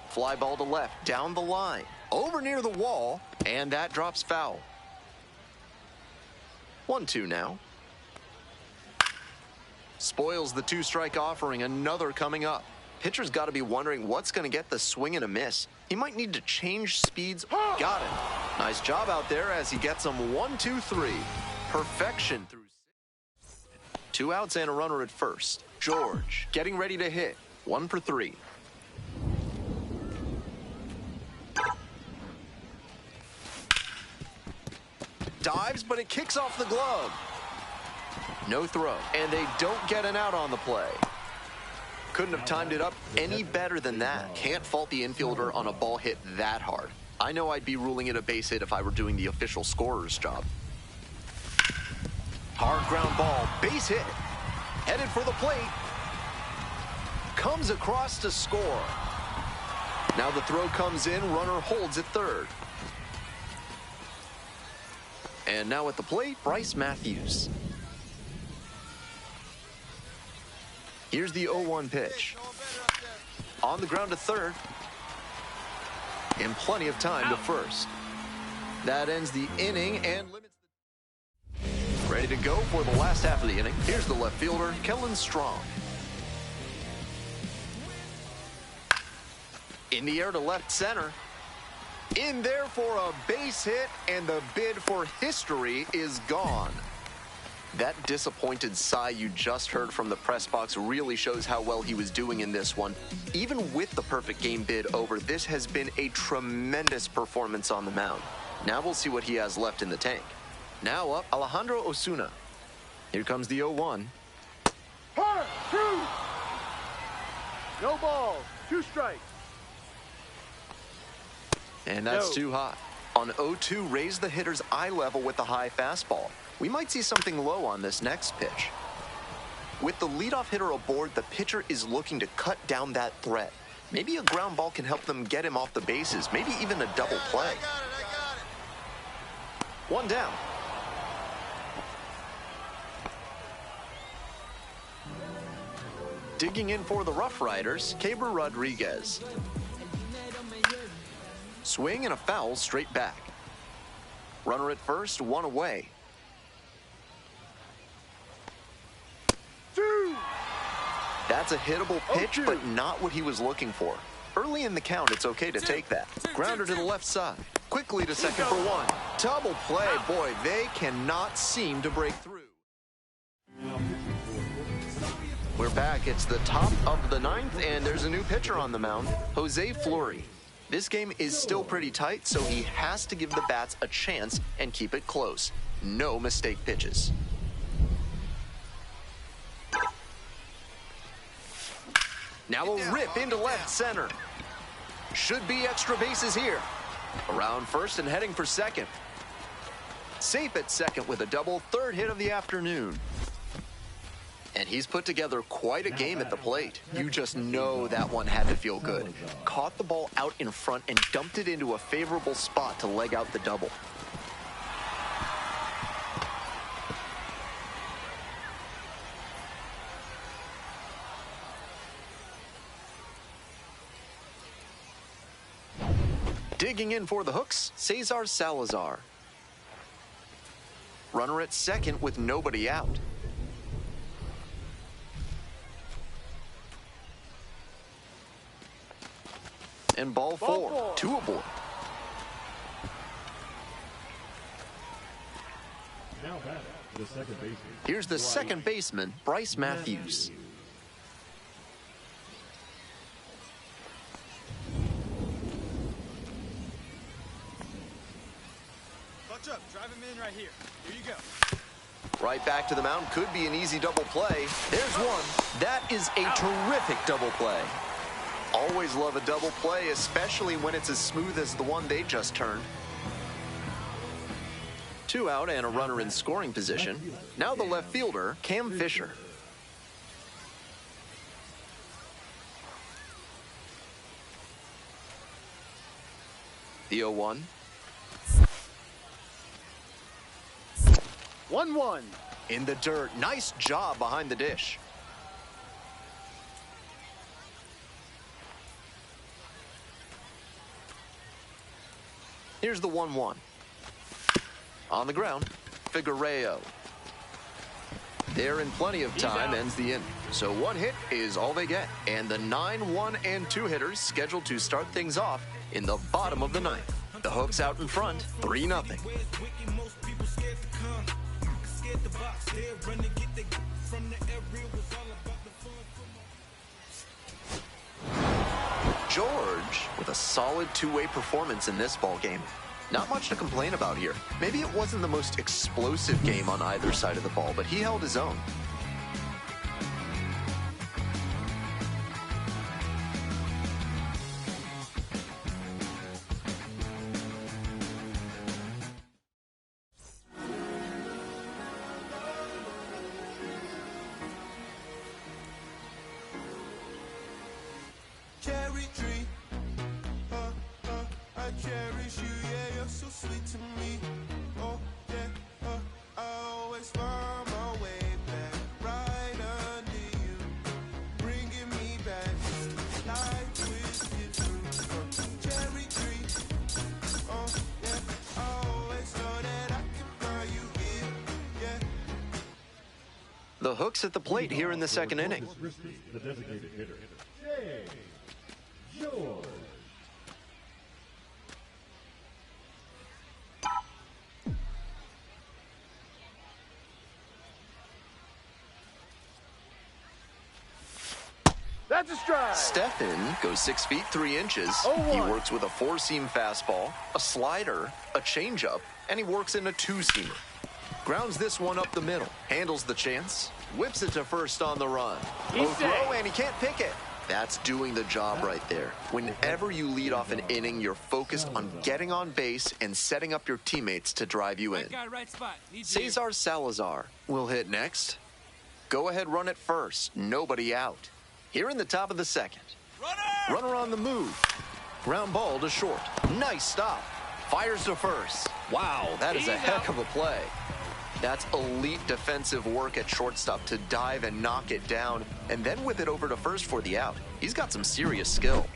Fly ball to left, down the line, over near the wall, and that drops foul. 1-2 now. Spoils the 2-strike offering, another coming up. Pitcher's got to be wondering what's going to get the swing and a miss. He might need to change speeds. Got it. Nice job out there as he gets them 1, 2, 3. Perfection through 6. 2 outs and a runner at first. George getting ready to hit. 1 for 3. Dives, but it kicks off the glove. No throw, and they don't get an out on the play. Couldn't have timed it up any better than that. Can't fault the infielder on a ball hit that hard. I know I'd be ruling it a base hit if I were doing the official scorer's job. Hard ground ball, base hit. Headed for the plate. Comes across to score. Now the throw comes in, runner holds at third. And now at the plate, Bryce Matthews. Here's the 0-1 pitch. On the ground to third. And plenty of time to first. That ends the inning and limits the... Ready to go for the last half of the inning. Here's the left fielder, Kellen Strong. In the air to left center. In there for a base hit, and the bid for history is gone. That disappointed sigh you just heard from the press box really shows how well he was doing in this one. Even with the perfect game bid over, this has been a tremendous performance on the mound. Now we'll see what he has left in the tank. Now up, Alejandro Osuna. Here comes the 0-1. Hard, 2. No balls, 2 strikes. And that's too hot. On 0-2, raise the hitter's eye level with the high fastball. We might see something low on this next pitch. With the leadoff hitter aboard, the pitcher is looking to cut down that threat. Maybe a ground ball can help them get him off the bases, maybe even a double play. I got it. One down. Digging in for the Rough Riders, Keber Rodriguez. Swing and a foul straight back. Runner at first, 1 away. 2. That's a hittable pitch, but not what he was looking for. Early in the count, it's okay to take that. Grounder to the left side. Quickly to second for 1. Double play. Boy, they cannot seem to break through. We're back. It's the top of the 9th, and there's a new pitcher on the mound, Jose Fleury. This game is still pretty tight, so he has to give the bats a chance and keep it close. No mistake pitches. Now a rip into left center. Should be extra bases here. Around first and heading for second. Safe at second with a double, 3rd hit of the afternoon. And he's put together quite a game at the plate. You just know that one had to feel good. Caught the ball out in front and dumped it into a favorable spot to leg out the double. Digging in for the hooks, Cesar Salazar. Runner at second with nobody out. And ball 4, 2 aboard. Now back to the second baseman. Here's the second baseman, Bryce Matthews. Clutch up, drive him in right here. Here you go. Right back to the mound, could be an easy double play. There's one. That is a terrific double play. Always love a double play, especially when it's as smooth as the one they just turned. 2 out and a runner in scoring position. Now the left fielder, Cam Fisher. The 0-1. 1-1. In the dirt. Nice job behind the dish. Here's the 1-1. On the ground, Figueiredo. They're in plenty of time, ends the inning. So 1 hit is all they get. And the 9, 1, and 2 hitters scheduled to start things off in the bottom of the 9th. The Hooks out in front, 3-0. George with a solid 2-way performance in this ball game. Not much to complain about here. Maybe it wasn't the most explosive game on either side of the ball, but he held his own. The Hook's at the plate here in the second inning. The designated hitter, James George. That's a strike. Stephen goes 6 feet 3 inches. 0-1. He works with a 4-seam fastball, a slider, a changeup, and he works in a 2-seamer. Grounds this one up the middle, handles the chance, whips it to first on the run. Low throw, and he can't pick it. That's doing the job right there. Whenever you lead off an inning, you're focused on getting on base and setting up your teammates to drive you in. Right spot. Cesar Salazar will hit next. Go ahead, run it first. Nobody out. Here in the top of the second. Runner on the move. Ground ball to short. Nice stop. Fires to first. Wow, that is a heck of a play. That's elite defensive work at shortstop to dive and knock it down and then whip it over to first for the out. He's got some serious skill.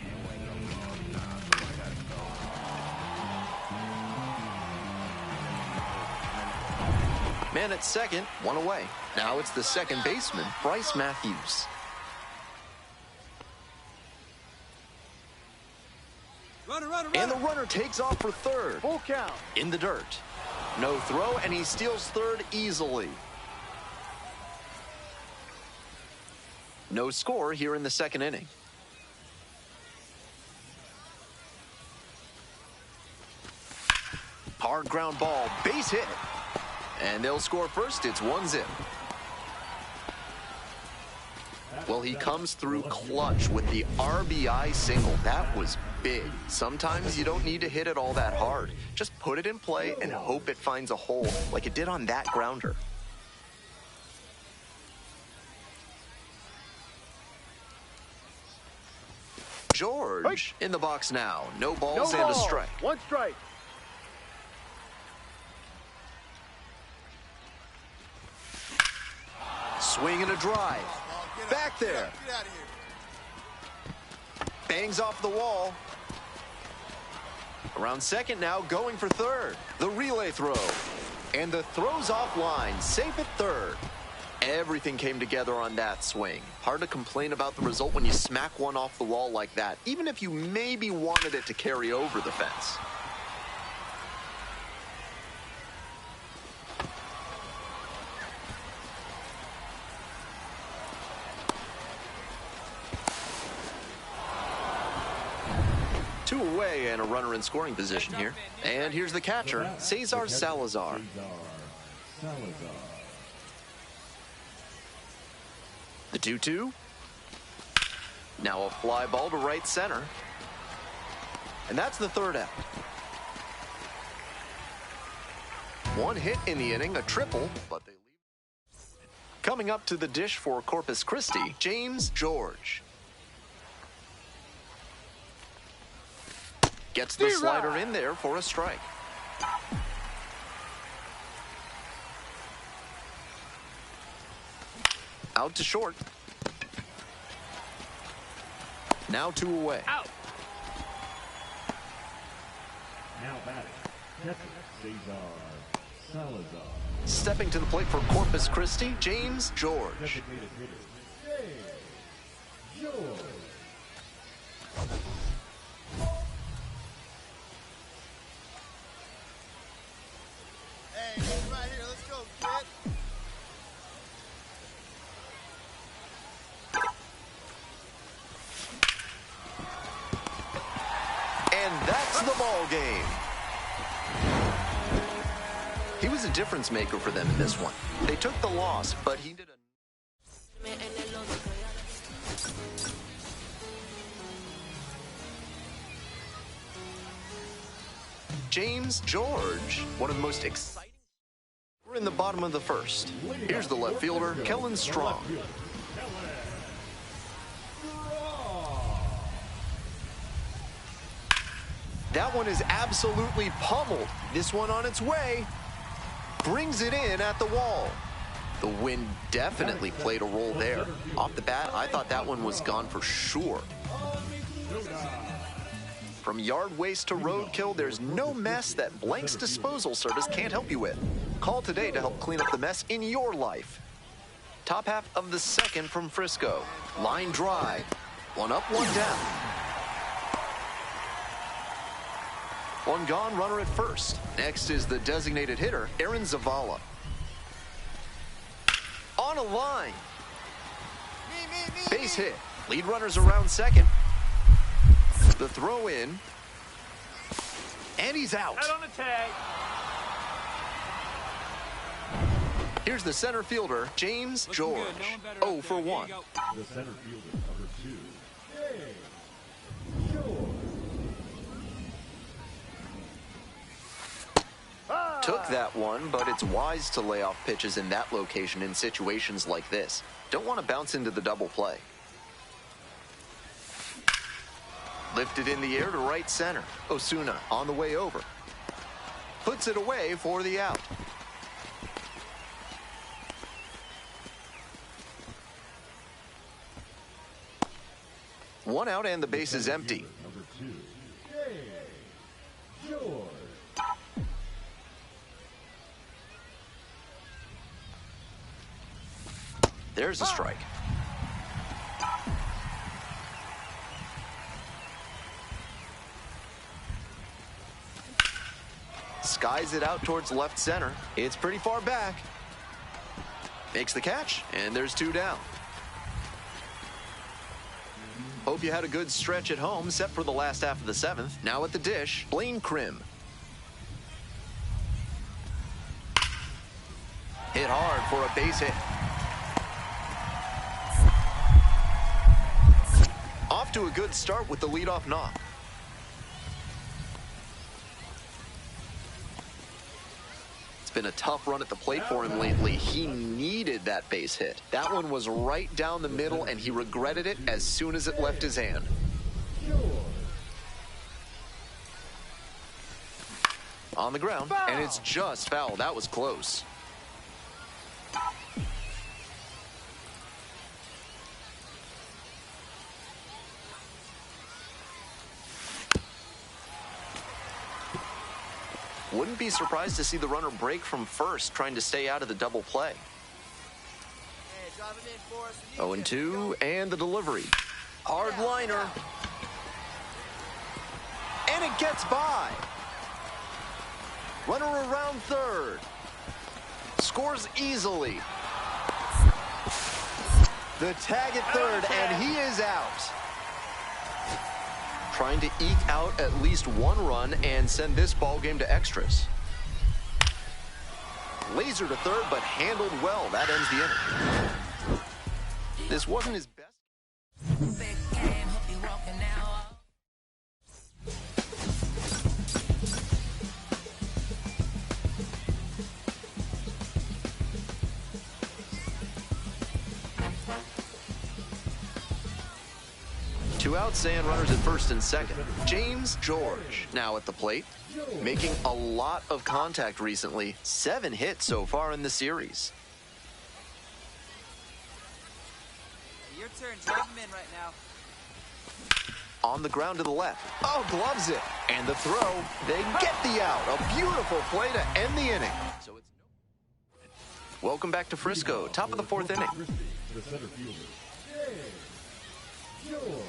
Man at second, one away. Now it's the second baseman, Bryce Matthews. And the runner takes off for third. Full count. In the dirt. No throw, and he steals third easily. No score here in the second inning. Hard ground ball, base hit. And they'll score first. It's 1-0. Well, he comes through clutch with the RBI single. That was big. Sometimes you don't need to hit it all that hard. Just put it in play and hope it finds a hole like it did on that grounder. George in the box now. No balls and a strike. One strike. Swing and a drive. Back there. Get out of here. Bangs off the wall. Around second now, going for third. The relay throw. And the throw's offline, safe at third. Everything came together on that swing. Hard to complain about the result when you smack one off the wall like that, even if you maybe wanted it to carry over the fence. Two away and a runner in scoring position here. And here's the catcher, Cesar Salazar. The 2-2. Now a fly ball to right center. And that's the third out. One hit in the inning, a triple, but they leave. Coming up to the dish for Corpus Christi, James George. Gets the slider in there for a strike. Out to short. Now two away. Out. Now batting, catcher Cesar Salazar. Stepping to the plate for Corpus Christi, James George. Designated hitter, James George. Hey, he's right here. Let's go, kid. And that's the ball game. He was a difference maker for them in this one. They took the loss, but he did a... James George, one of the most exciting... We're in the bottom of the first. Here's the left fielder, Kellen Strong. That one is absolutely pummeled. This one on its way. Brings it in at the wall. The wind definitely played a role there. Off the bat, I thought that one was gone for sure. From yard waste to roadkill, there's no mess that Blank's Disposal Service can't help you with. Call today to help clean up the mess in your life. Top half of the second from Frisco. Line drive. One up, one down. One gone, runner at first. Next is the designated hitter, Aaron Zavala. On a line. Base hit. Lead runners around second. The throw in. And he's out. Head on the tag. Here's the center fielder, James George. 0 for 1. The center fielder, number 2, James George. Took that one, but it's wise to lay off pitches in that location in situations like this. Don't want to bounce into the double play. Lifted in the air to right center. Osuna on the way over. Puts it away for the out. One out and the base is empty. Number 2, James George. There's a strike. Skies it out towards left center. It's pretty far back. Makes the catch, and there's 2 down. Hope you had a good stretch at home, set for the last half of the 7th. Now at the dish, Blaine Krim. Hit hard for a base hit. Off to a good start with the leadoff knock. It's been a tough run at the plate for him lately. He needed that base hit. That one was right down the middle, and he regretted it as soon as it left his hand. On the ground, and it's just foul. That was close. Wouldn't be surprised to see the runner break from first, trying to stay out of the double play. 0-2, and the delivery. Hard liner. And it gets by. Runner around third. Scores easily. The tag at third, and he is out. Trying to eke out at least 1 run and send this ball game to extras. Laser to third, but handled well. That ends the inning. This wasn't his best. 2 outs and runners at first and second. James George now at the plate, making a lot of contact recently. 7 hits so far in the series. Your turn. Drive him in right now. On the ground to the left. Oh, gloves it. And the throw. They get the out. A beautiful play to end the inning. So it's welcome back to Frisco. Top of the 4th inning. The center fielder, James George.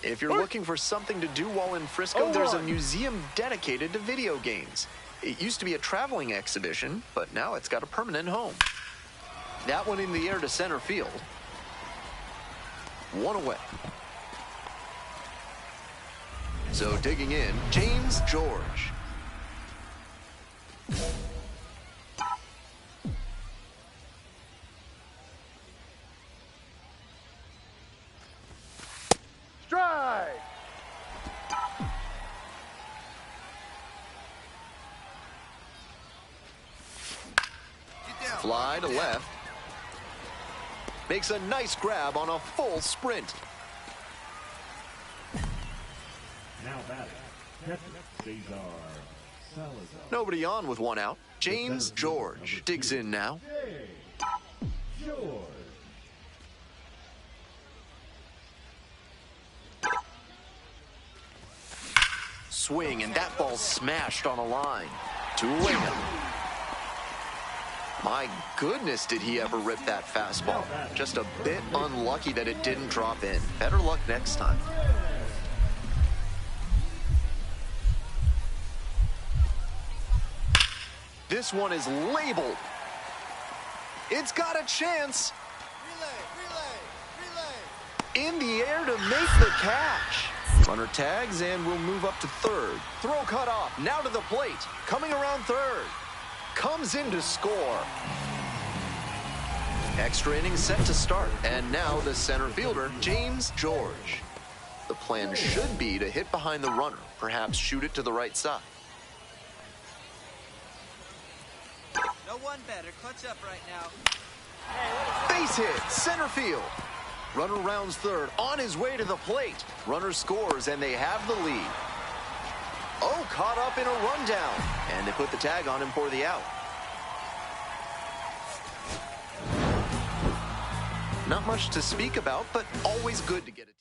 If you're looking for something to do while in Frisco, there's a museum dedicated to video games. It used to be a traveling exhibition, but now it's got a permanent home. That one in the air to center field. 1 away. So digging in, James George. Strike! Fly to left. Makes a nice grab on a full sprint. Now batting, catcher Cesar Salazar. Nobody on with 1 out. James George digs in now. James George. Swing, and that ball's smashed on a line. 2 away now. My goodness, did he ever rip that fastball. Just a bit unlucky that it didn't drop in. Better luck next time. This one is labeled. It's got a chance. In the air to make the catch. Runner tags and will move up to third. Throw cut off. Now to the plate. Coming around third. Comes in to score. Extra inning set to start. And now the center fielder, James George. The plan should be to hit behind the runner. Perhaps shoot it to the right side. No one better. Clutch up right now. Base hit, center field. Runner rounds third, on his way to the plate. Runner scores, and they have the lead. Oh, caught up in a rundown. And they put the tag on him for the out. Not much to speak about, but always good to get a team.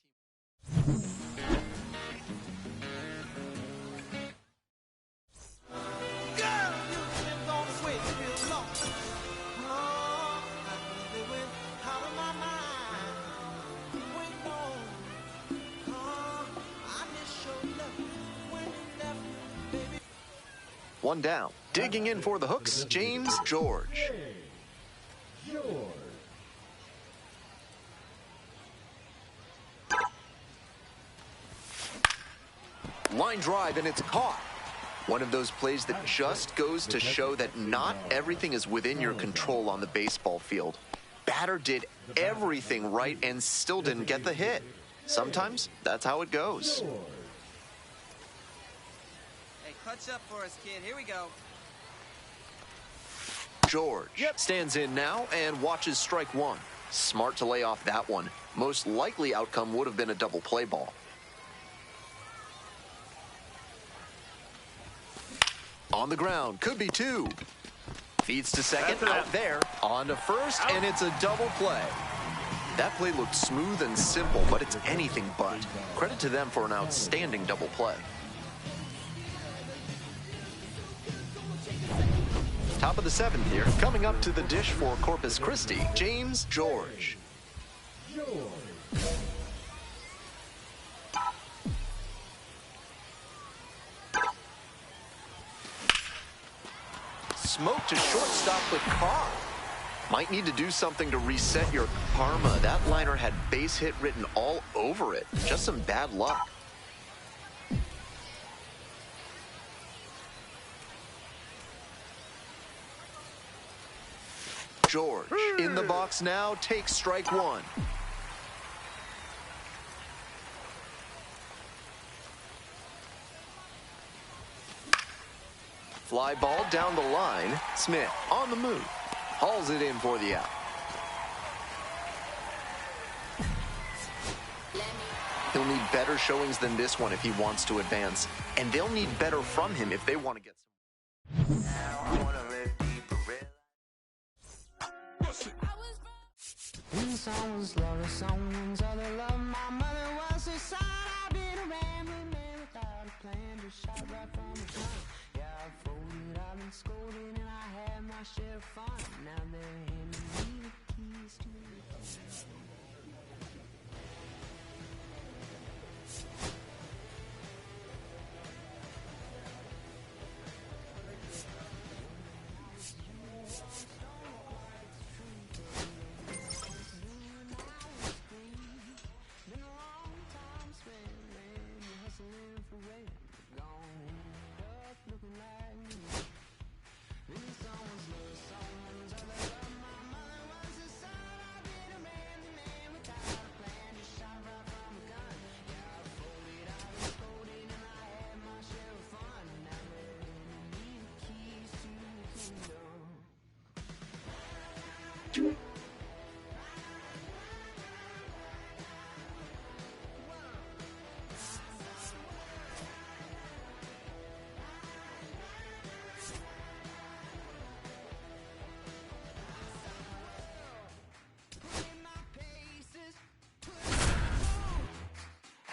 One down. Digging in for the hooks, James George. Line drive, and it's caught. One of those plays that just goes to show that not everything is within your control on the baseball field. Batter did everything right and still didn't get the hit. Sometimes that's how it goes. Clutch up for us, kid. Here we go. George stands in now and watches strike one. Smart to lay off that one. Most likely outcome would have been a double play ball. On the ground, could be two. Feeds to second, out there. On to first, and it's a double play. That play looked smooth and simple, but it's anything but. Credit to them for an outstanding double play. Top of the seventh here. Coming up to the dish for Corpus Christi, James George. Smoke to shortstop, but caught. Might need to do something to reset your karma. That liner had base hit written all over it. Just some bad luck. George in the box now, takes strike one. Fly ball down the line. Smith on the move. Hauls it in for the out. He'll need better showings than this one if he wants to advance. And they'll need better from him if they want to get some. Someone's love, someone's other love. My mother was a son. I've been a rambling man without a plan, just shot right from the gun. Yeah, I've folded, I've been scolded, and I had my share of fun. Now they're handing me the keys to the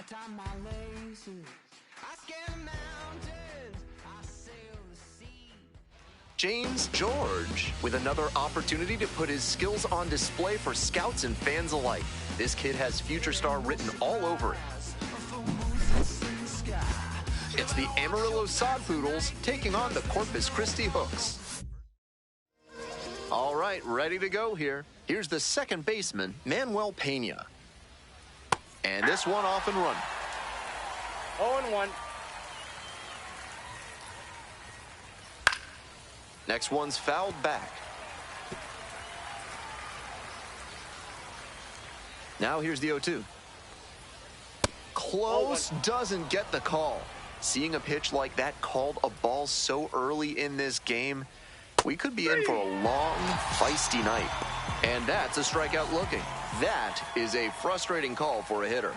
tie my laces. I scale the mountains, I sail the sea. James George with another opportunity to put his skills on display for scouts and fans alike. This kid has future star written all over it. It's the Amarillo Sod Poodles taking on the Corpus Christi Hooks. All right, ready to go here. Here's the second baseman, Manuel Pena. And this one off and running. 0-1. Next one's fouled back. Now here's the 0-2. Close, doesn't get the call. Seeing a pitch like that called a ball so early in this game, we could be in for a long, feisty night. And that's a strikeout looking. That is a frustrating call for a hitter.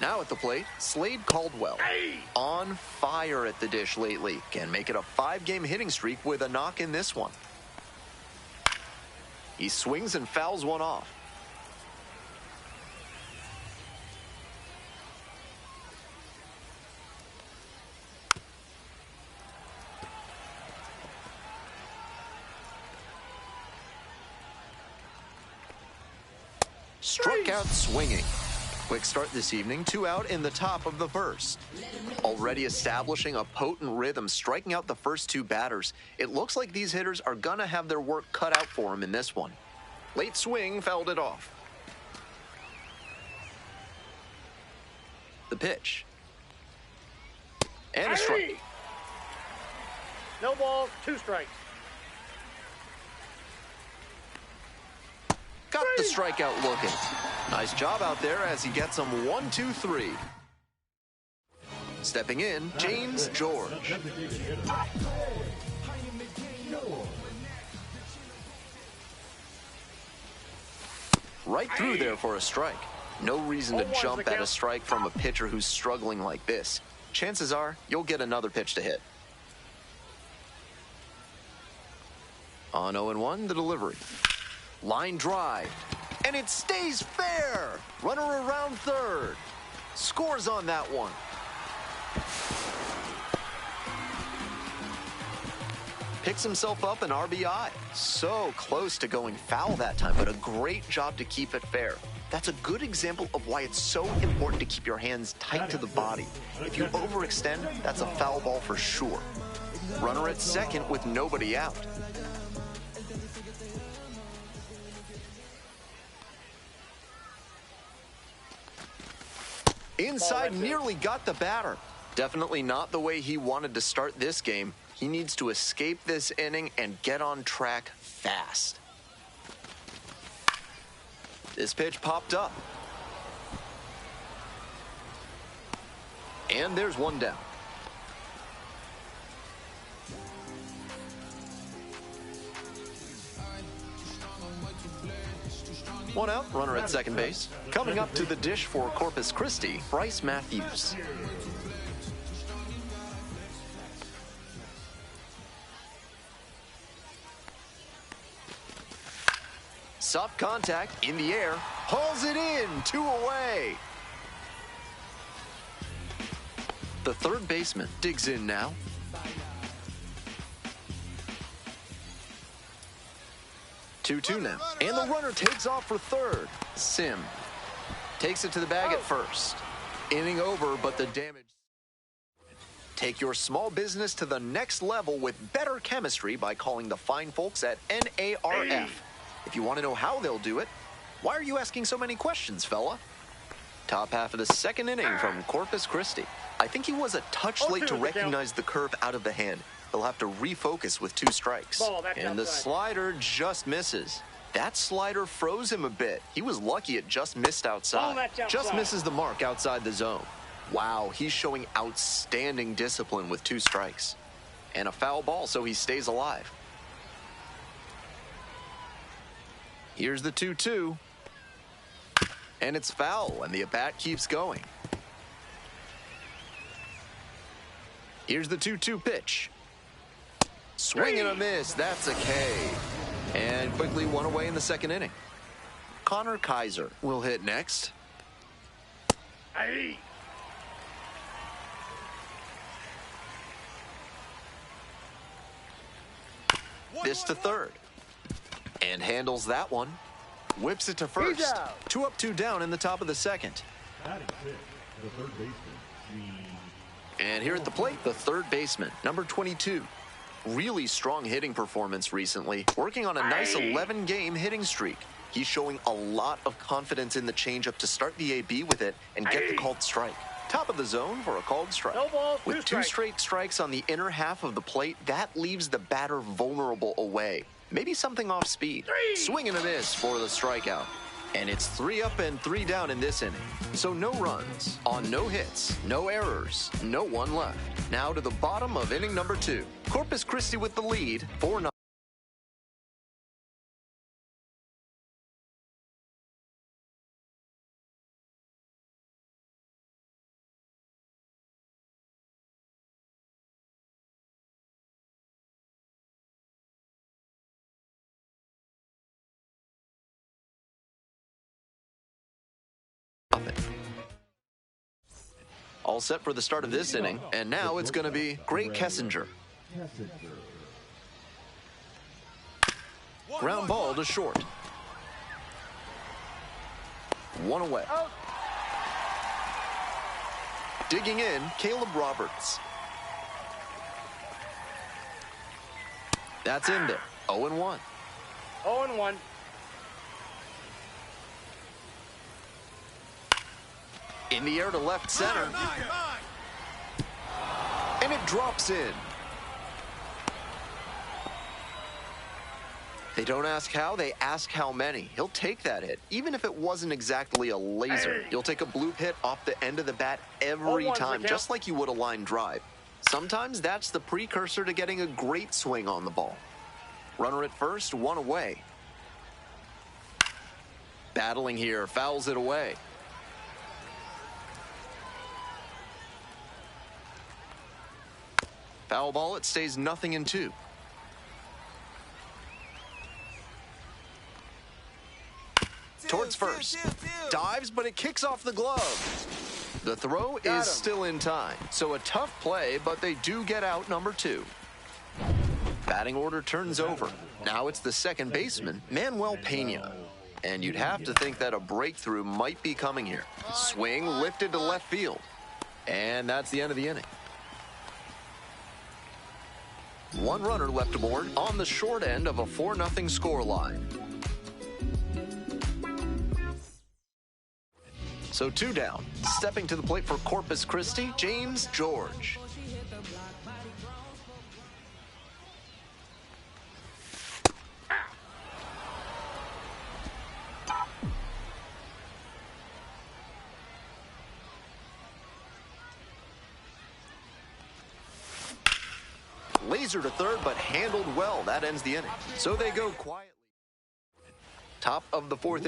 Now at the plate, Slade Caldwell. On fire at the dish lately. Can make it a 5-game hitting streak with a knock in this one. He swings and fouls one off. Struck out swinging. Quick start this evening, 2 out in the top of the first. Already establishing a potent rhythm, striking out the first 2 batters. It looks like these hitters are gonna have their work cut out for them in this one. Late swing fouled it off. The pitch. And a strike. No balls, 2 strikes. Got the strikeout looking. Nice job out there as he gets him 1-2-3. Stepping in, James George. Right through there for a strike. No reason to jump at a strike from a pitcher who's struggling like this. Chances are you'll get another pitch to hit. On 0-1, the delivery. Line drive, and it stays fair. Runner around third. Scores on that one. Picks himself up an RBI. So close to going foul that time, but a great job to keep it fair. That's a good example of why it's so important to keep your hands tight to the body. If you overextend, that's a foul ball for sure. Runner at second with nobody out. Inside, nearly got the batter. Definitely not the way he wanted to start this game. He needs to escape this inning and get on track fast. This pitch popped up. And there's one down. One out, runner at second base. Coming up to the dish for Corpus Christi, Bryce Matthews. Soft contact in the air, hauls it in, 2 away. The third baseman digs in now. Two now, and the runner takes off for third. Sim takes it to the bag at first. Inning over, but the damage. Take your small business to the next level with better chemistry by calling the fine folks at NARF. If you want to know how they'll do it, why are you asking so many questions, fella? Top half of the second inning from Corpus Christi. I think he was a touch late to recognize the curve out of the hand. He'll have to refocus with 2 strikes. And the slider just misses. That slider froze him a bit. He was lucky it just missed outside. Just misses the mark outside the zone. Wow, he's showing outstanding discipline with 2 strikes. And a foul ball, so he stays alive. Here's the 2-2. And it's foul, and the at-bat keeps going. Here's the 2-2 pitch. Swing and a miss. That's a K. And quickly 1 away in the second inning. Connor Kaiser will hit next. This to third. And handles that one. Whips it to first. 2 up, 2 down in the top of the second. Batting sixth, the third baseman, And here at the plate, the third baseman, number 22. Really strong hitting performance recently, working on a nice 11-game hitting streak. He's showing a lot of confidence in the changeup to start the AB with it and get the called strike. Top of the zone for a called strike. No balls, With two straight strikes on the inner half of the plate, that leaves the batter vulnerable away. Maybe something off speed. Swing and a miss for the strikeout. And it's 3 up and 3 down in this inning. So no runs on no hits, no errors, no one left. Now to the bottom of inning number 2. Corpus Christi with the lead, 4-0. All set for the start of this inning, and now it's going to be Great Kessinger. Ground ball to short. 1 away. Digging in, Caleb Roberts. That's in there. 0-1. 0-1. In the air to left center. And it drops in. They don't ask how, they ask how many. He'll take that hit, even if it wasn't exactly a laser. He'll take a bloop hit off the end of the bat every time, just like you would a line drive. Sometimes that's the precursor to getting a great swing on the ball. Runner at first, 1 away. Battling here, fouls it away. Foul ball, it stays 0-2. Towards first. Dives, but it kicks off the glove. The throw is still in time. So a tough play, but they do get out number 2. Batting order turns over. Now it's the second baseman, Manuel Pena. And you'd have to think that a breakthrough might be coming here. Swing lifted to left field. And that's the end of the inning. 1 runner left aboard on the short end of a 4-0 score line. So 2 down. Stepping to the plate for Corpus Christi, James George. Laser to third, but handled well. That ends the inning. So they go quietly. Top of the 4th inning.